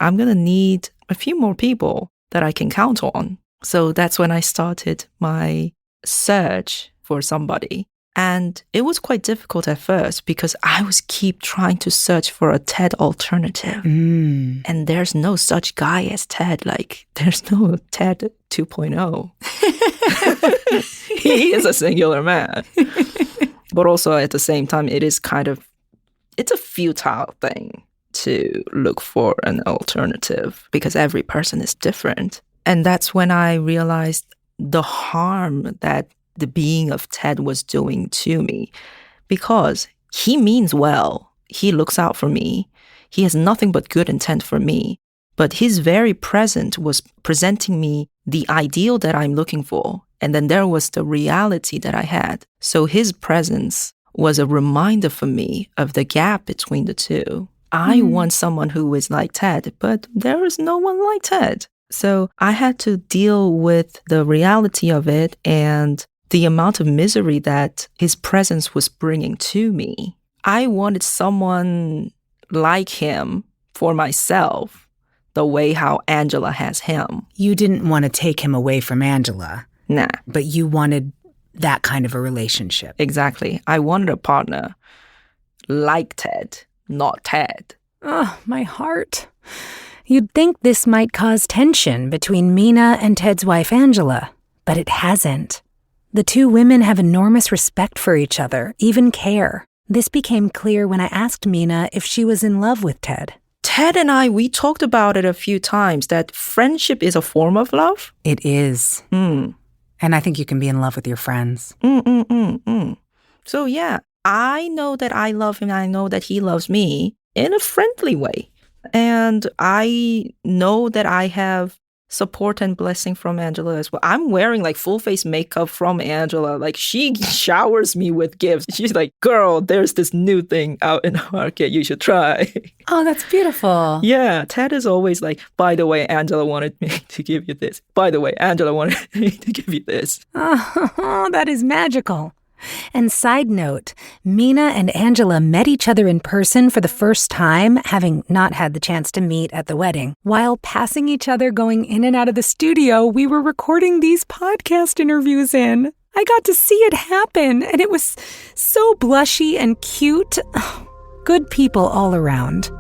I'm going to need a few more people that I can count on. So that's when I started my search for somebody. And it was quite difficult at first because I was keep trying to search for a Ted alternative. And there's no such guy as Ted. Like, there's no Ted 2.0. He is a singular man. But also at the same time, it's a futile thing to look for an alternative because every person is different. And that's when I realized the harm that the being of Ted was doing to me, because he means well. He looks out for me. he has nothing but good intent for me. But his very presence was presenting me the ideal that I'm looking for. And then there was the reality that I had. So his presence was a reminder for me of the gap between the two. I want someone who is like Ted, but there is no one like Ted. So I had to deal with the reality of it and the amount of misery that his presence was bringing to me. I wanted someone like him for myself, the way how Angela has him. You didn't want to take him away from Angela. Nah. But you wanted that kind of a relationship. Exactly. I wanted a partner like Ted, not Ted. Oh, my heart. You'd think this might cause tension between Mina and Ted's wife, Angela, but it hasn't. The two women have enormous respect for each other, even care. This became clear when I asked Mina if she was in love with Ted. Ted and I, we talked about it a few times, that friendship is a form of love. It is. And I think you can be in love with your friends. So yeah, I know that I love him. I know that he loves me in a friendly way. And I know that I have support and blessing from Angela as well. I'm wearing like full face makeup from Angela. Like she showers me with gifts. She's like, girl, there's this new thing out in the market. You should try. Oh, that's beautiful. Yeah. Ted is always like, by the way, Angela wanted me to give you this. By the way, Angela wanted me to give you this. Oh, that is magical. And side note, Mina and Angela met each other in person for the first time, having not had the chance to meet at the wedding. While passing each other going in and out of the studio, we were recording these podcast interviews in. I got to see it happen, and it was so blushy and cute. Good people all around.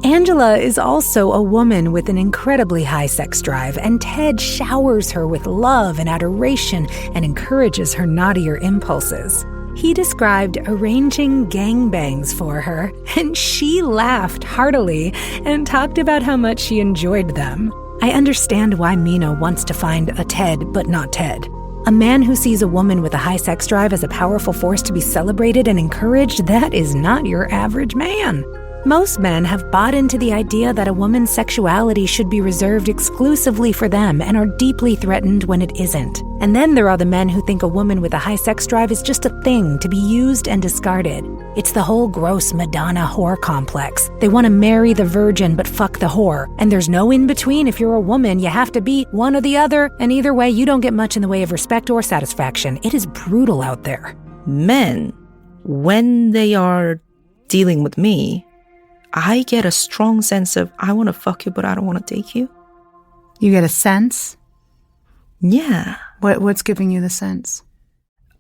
Angela is also a woman with an incredibly high sex drive, and Ted showers her with love and adoration and encourages her naughtier impulses. He described arranging gangbangs for her, and she laughed heartily and talked about how much she enjoyed them. I understand why Mina wants to find a Ted, but not Ted. A man who sees a woman with a high sex drive as a powerful force to be celebrated and encouraged, that is not your average man. Most men have bought into the idea that a woman's sexuality should be reserved exclusively for them and are deeply threatened when it isn't. And then there are the men who think a woman with a high sex drive is just a thing to be used and discarded. It's the whole gross Madonna whore complex. They want to marry the virgin but fuck the whore. And there's no in-between. If you're a woman, you have to be one or the other. And either way, you don't get much in the way of respect or satisfaction. It is brutal out there. Men, when they are dealing with me, I get a strong sense of, I want to fuck you, but I don't want to take you. You get a sense? Yeah. What's giving you the sense?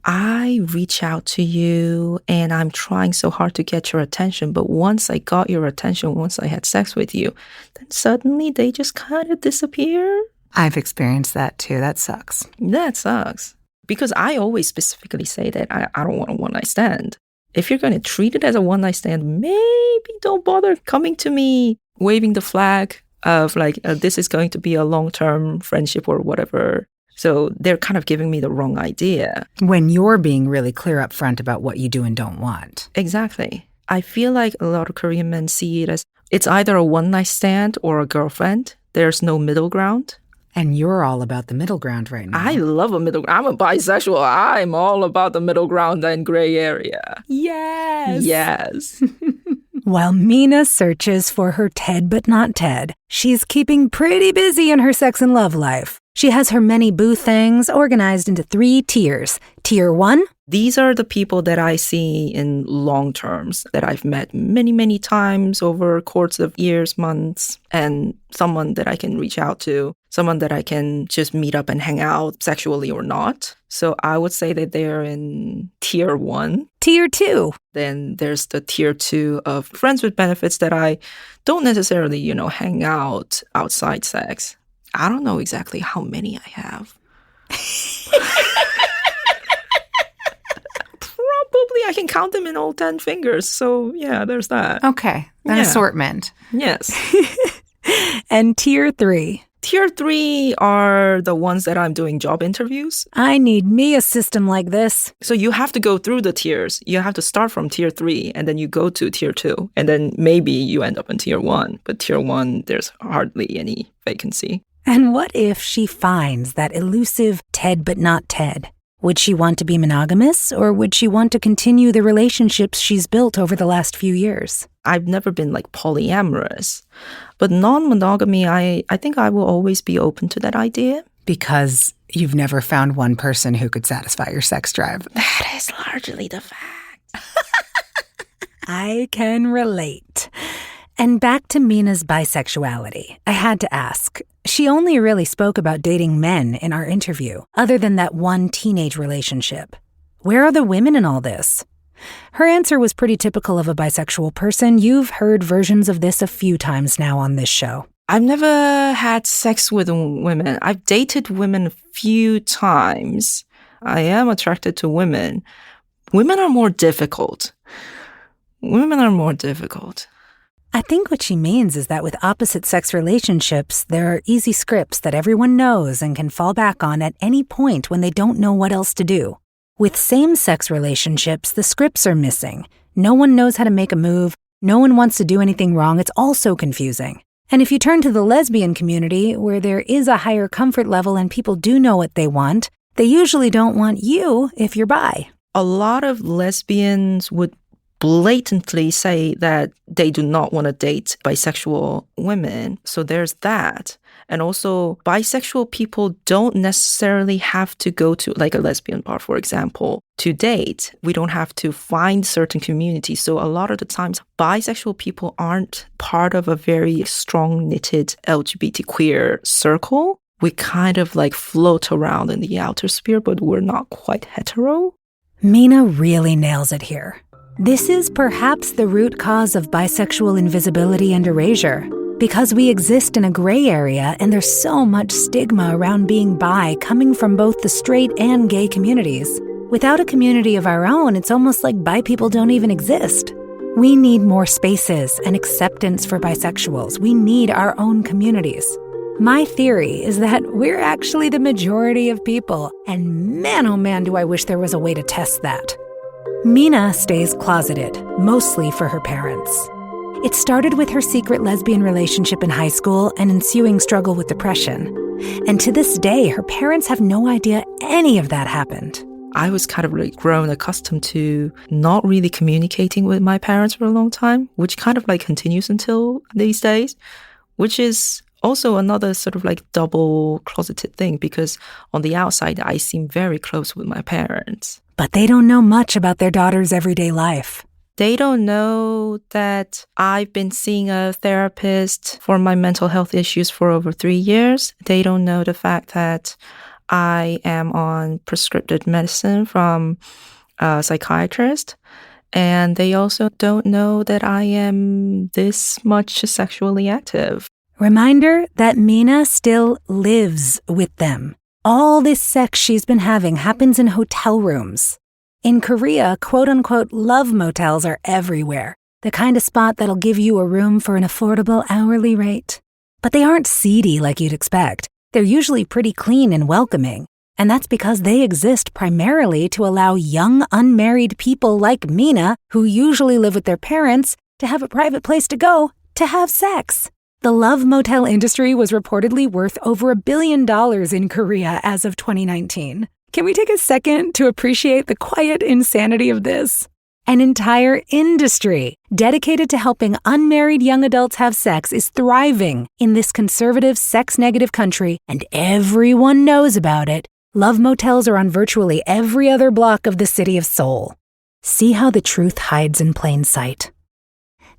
I reach out to you and I'm trying so hard to get your attention. But once I got your attention, once I had sex with you, then suddenly they just kind of disappear. I've experienced that too. That sucks. That sucks. Because I always specifically say that I don't want a one-night stand. If you're going to treat it as a one-night stand, maybe don't bother coming to me, waving the flag of like, this is going to be a long-term friendship or whatever. So they're kind of giving me the wrong idea. When you're being really clear up front about what you do and don't want. Exactly. I feel like a lot of Korean men see it as it's either a one-night stand or a girlfriend. There's no middle ground. And you're all about the middle ground right now. I love a middle ground. I'm a bisexual. I'm all about the middle ground and gray area. Yes. Yes. While Mina searches for her Ted but not Ted, she's keeping pretty busy in her sex and love life. She has her many boo things organized into 3 tiers. Tier 1? These are the people that I see in long terms that I've met many, many times over a course of years, months, and someone that I can reach out to, someone that I can just meet up and hang out sexually or not. So I would say that they're in tier 1. Tier 2. Then there's the tier 2 of friends with benefits that I don't necessarily, hang out outside sex. I don't know exactly how many I have. Probably I can count them in all 10 fingers. So yeah, there's that. Okay. An assortment. Yes. And tier 3. Tier 3 are the ones that I'm doing job interviews. I need me a system like this. So you have to go through the tiers. You have to start from tier 3 and then you go to tier 2. And then maybe you end up in tier 1. But tier 1, there's hardly any vacancy. And what if she finds that elusive Ted but not Ted? Would she want to be monogamous, or would she want to continue the relationships she's built over the last few years? I've never been like polyamorous, but non-monogamy, I think I will always be open to that idea. Because you've never found one person who could satisfy your sex drive. That is largely the fact. I can relate. And back to Mina's bisexuality, I had to ask. She only really spoke about dating men in our interview, other than that one teenage relationship. Where are the women in all this? Her answer was pretty typical of a bisexual person. You've heard versions of this a few times now on this show. I've never had sex with women. I've dated women a few times. I am attracted to women. Women are more difficult. I think what she means is that with opposite-sex relationships, there are easy scripts that everyone knows and can fall back on at any point when they don't know what else to do. With same-sex relationships, the scripts are missing. No one knows how to make a move. No one wants to do anything wrong. It's all so confusing. And if you turn to the lesbian community, where there is a higher comfort level and people do know what they want, they usually don't want you if you're bi. A lot of lesbians would blatantly say that they do not want to date bisexual women. So there's that. And also, bisexual people don't necessarily have to go to like a lesbian bar, for example, to date. We don't have to find certain communities. So a lot of the times, bisexual people aren't part of a very strong knitted LGBT queer circle. We kind of like float around in the outer sphere, but we're not quite hetero. Mina really nails it here. This is perhaps the root cause of bisexual invisibility and erasure. Because we exist in a gray area and there's so much stigma around being bi coming from both the straight and gay communities. Without a community of our own, it's almost like bi people don't even exist. We need more spaces and acceptance for bisexuals. We need our own communities. My theory is that we're actually the majority of people, and man, oh man, do I wish there was a way to test that. Mina stays closeted, mostly for her parents. It started with her secret lesbian relationship in high school and ensuing struggle with depression. And to this day, her parents have no idea any of that happened. I was kind of like grown accustomed to not really communicating with my parents for a long time, which kind of like continues until these days, which is also another sort of like double closeted thing, because on the outside, I seem very close with my parents. But they don't know much about their daughter's everyday life. They don't know that I've been seeing a therapist for my mental health issues for over 3 years. They don't know the fact that I am on prescriptive medicine from a psychiatrist. And they also don't know that I am this much sexually active. Reminder that Mina still lives with them. All this sex she's been having happens in hotel rooms. In Korea, quote-unquote love motels are everywhere, the kind of spot that'll give you a room for an affordable hourly rate. But they aren't seedy like you'd expect. They're usually pretty clean and welcoming, and that's because they exist primarily to allow young, unmarried people like Mina, who usually live with their parents, to have a private place to go to have sex. The love motel industry was reportedly worth over $1 billion in Korea as of 2019. Can we take a second to appreciate the quiet insanity of this? An entire industry dedicated to helping unmarried young adults have sex is thriving in this conservative, sex-negative country, and everyone knows about it. Love motels are on virtually every other block of the city of Seoul. See how the truth hides in plain sight.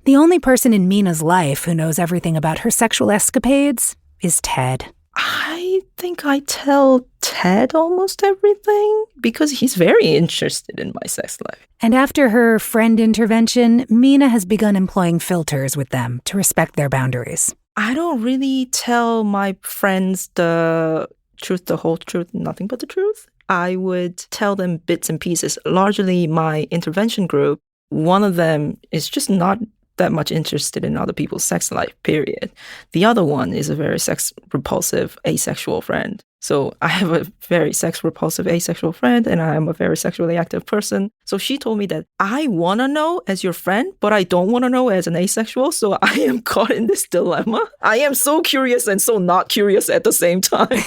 The only person in Mina's life who knows everything about her sexual escapades is Ted. I think I tell Ted almost everything because he's very interested in my sex life. And after her friend intervention, Mina has begun employing filters with them to respect their boundaries. I don't really tell my friends the truth, the whole truth, nothing but the truth. I would tell them bits and pieces. Largely my intervention group, one of them is just not that much interested in other people's sex life, period. The other one is a very sex repulsive asexual friend. So I have a very sex repulsive asexual friend, and I am a very sexually active person. So she told me that I want to know as your friend, but I don't want to know as an asexual. So I am caught in this dilemma. I am so curious and so not curious at the same time.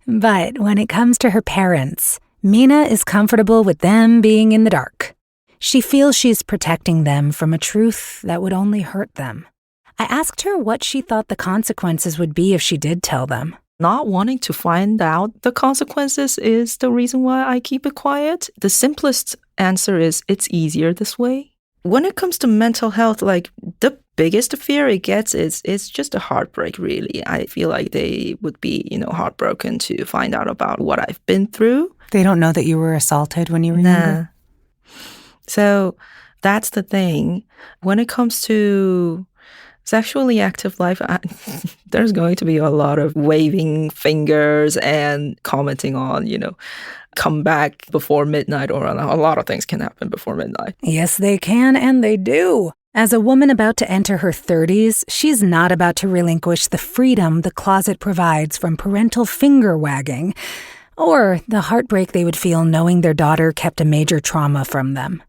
But when it comes to her parents, Mina is comfortable with them being in the dark. She feels she's protecting them from a truth that would only hurt them. I asked her what she thought the consequences would be if she did tell them. Not wanting to find out the consequences is the reason why I keep it quiet. The simplest answer is it's easier this way. When it comes to mental health, like the biggest fear it gets is it's just a heartbreak, really. I feel like they would be, heartbroken to find out about what I've been through. They don't know that you were assaulted when you were younger? So that's the thing. When it comes to sexually active life, there's going to be a lot of waving fingers and commenting on, come back before midnight, or a lot of things can happen before midnight. Yes, they can, and they do. As a woman about to enter her 30s, she's not about to relinquish the freedom the closet provides from parental finger wagging, or the heartbreak they would feel knowing their daughter kept a major trauma from them.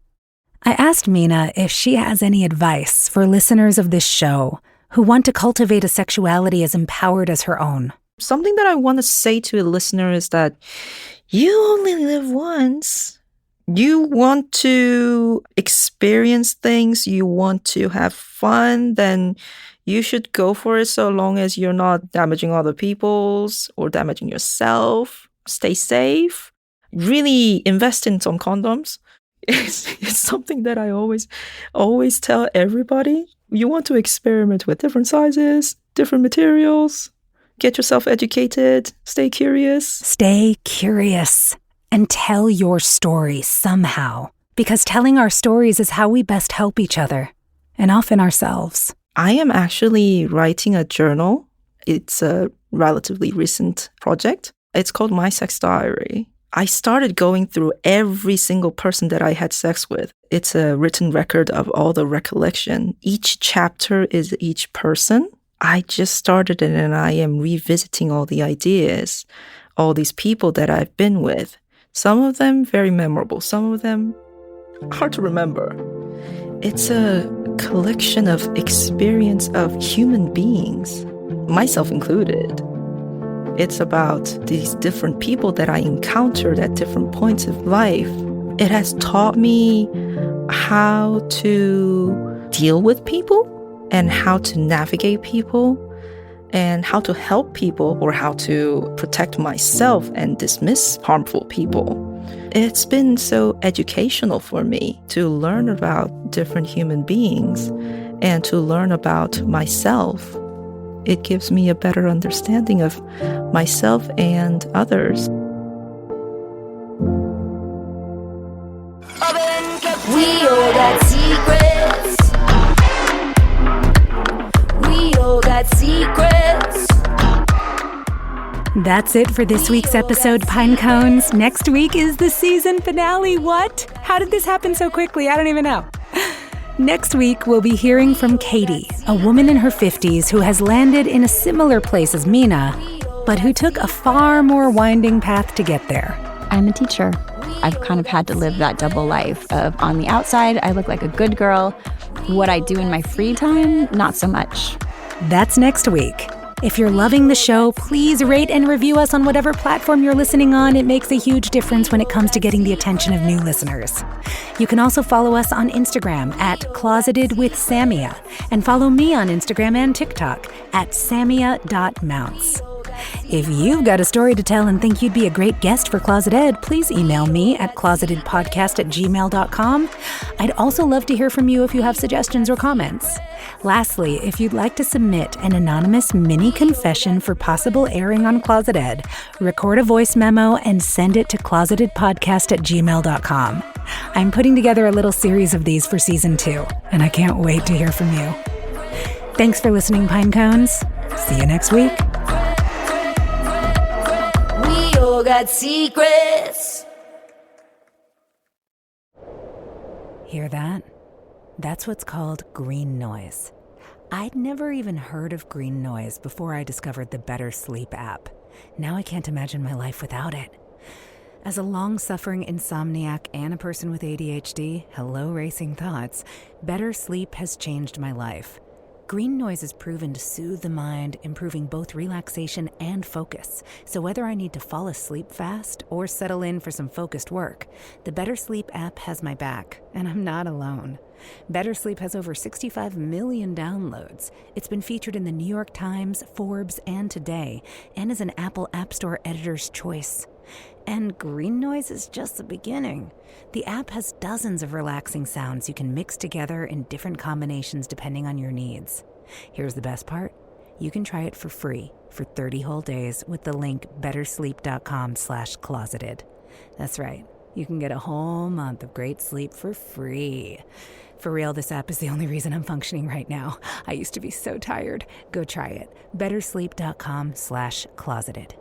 I asked Mina if she has any advice for listeners of this show who want to cultivate a sexuality as empowered as her own. Something that I want to say to a listener is that you only live once. You want to experience things, you want to have fun, then you should go for it so long as you're not damaging other people's or damaging yourself. Stay safe. Really invest in some condoms. It's something that I always tell everybody. You want to experiment with different sizes, different materials, get yourself educated, stay curious. Stay curious and tell your story somehow, because telling our stories is how we best help each other, and often ourselves. I am actually writing a journal. It's a relatively recent project. It's called My Sex Diary. I started going through every single person that I had sex with. It's a written record of all the recollection. Each chapter is each person. I just started it, and I am revisiting all the ideas, all these people that I've been with. Some of them very memorable, some of them hard to remember. It's a collection of experience of human beings, myself included. It's about these different people that I encountered at different points of life. It has taught me how to deal with people and how to navigate people and how to help people, or how to protect myself and dismiss harmful people. It's been so educational for me to learn about different human beings and to learn about myself. It gives me a better understanding of myself and others. We all got secrets. We all got secrets. That's it for this week's episode, Pinecones. Next week is the season finale. What? How did this happen so quickly? I don't even know. Next week, we'll be hearing from Katie, a woman in her 50s who has landed in a similar place as Mina, but who took a far more winding path to get there. I'm a teacher. I've kind of had to live that double life of, on the outside, I look like a good girl. What I do in my free time, not so much. That's next week. If you're loving the show, please rate and review us on whatever platform you're listening on. It makes a huge difference when it comes to getting the attention of new listeners. You can also follow us on Instagram at closetedwithsamia, and follow me on Instagram and TikTok at samia.mounts. If you've got a story to tell and think you'd be a great guest for Closet Ed, please email me at closetedpodcast@gmail.com. I'd also love to hear from you if you have suggestions or comments. Lastly, if you'd like to submit an anonymous mini confession for possible airing on Closet Ed, record a voice memo and send it to closetedpodcast@gmail.com. I'm putting together a little series of these for season 2, and I can't wait to hear from you. Thanks for listening, Pinecones. See you next week. We all got secrets. Hear that? That's what's called green noise. I'd never even heard of green noise before I discovered the BetterSleep app. Now I can't imagine my life without it. As a long-suffering insomniac and a person with ADHD, hello racing thoughts, BetterSleep has changed my life. Green noise is proven to soothe the mind, improving both relaxation and focus. So whether I need to fall asleep fast or settle in for some focused work, the BetterSleep app has my back, and I'm not alone. BetterSleep has over 65 million downloads. It's been featured in the New York Times, Forbes, and Today, and is an Apple App Store editor's choice. And green noise is just the beginning. The app has dozens of relaxing sounds you can mix together in different combinations depending on your needs. Here's the best part. You can try it for free for 30 whole days with the link bettersleep.com/closeted. That's right. You can get a whole month of great sleep for free. For real, this app is the only reason I'm functioning right now. I used to be so tired. Go try it. bettersleep.com/closeted.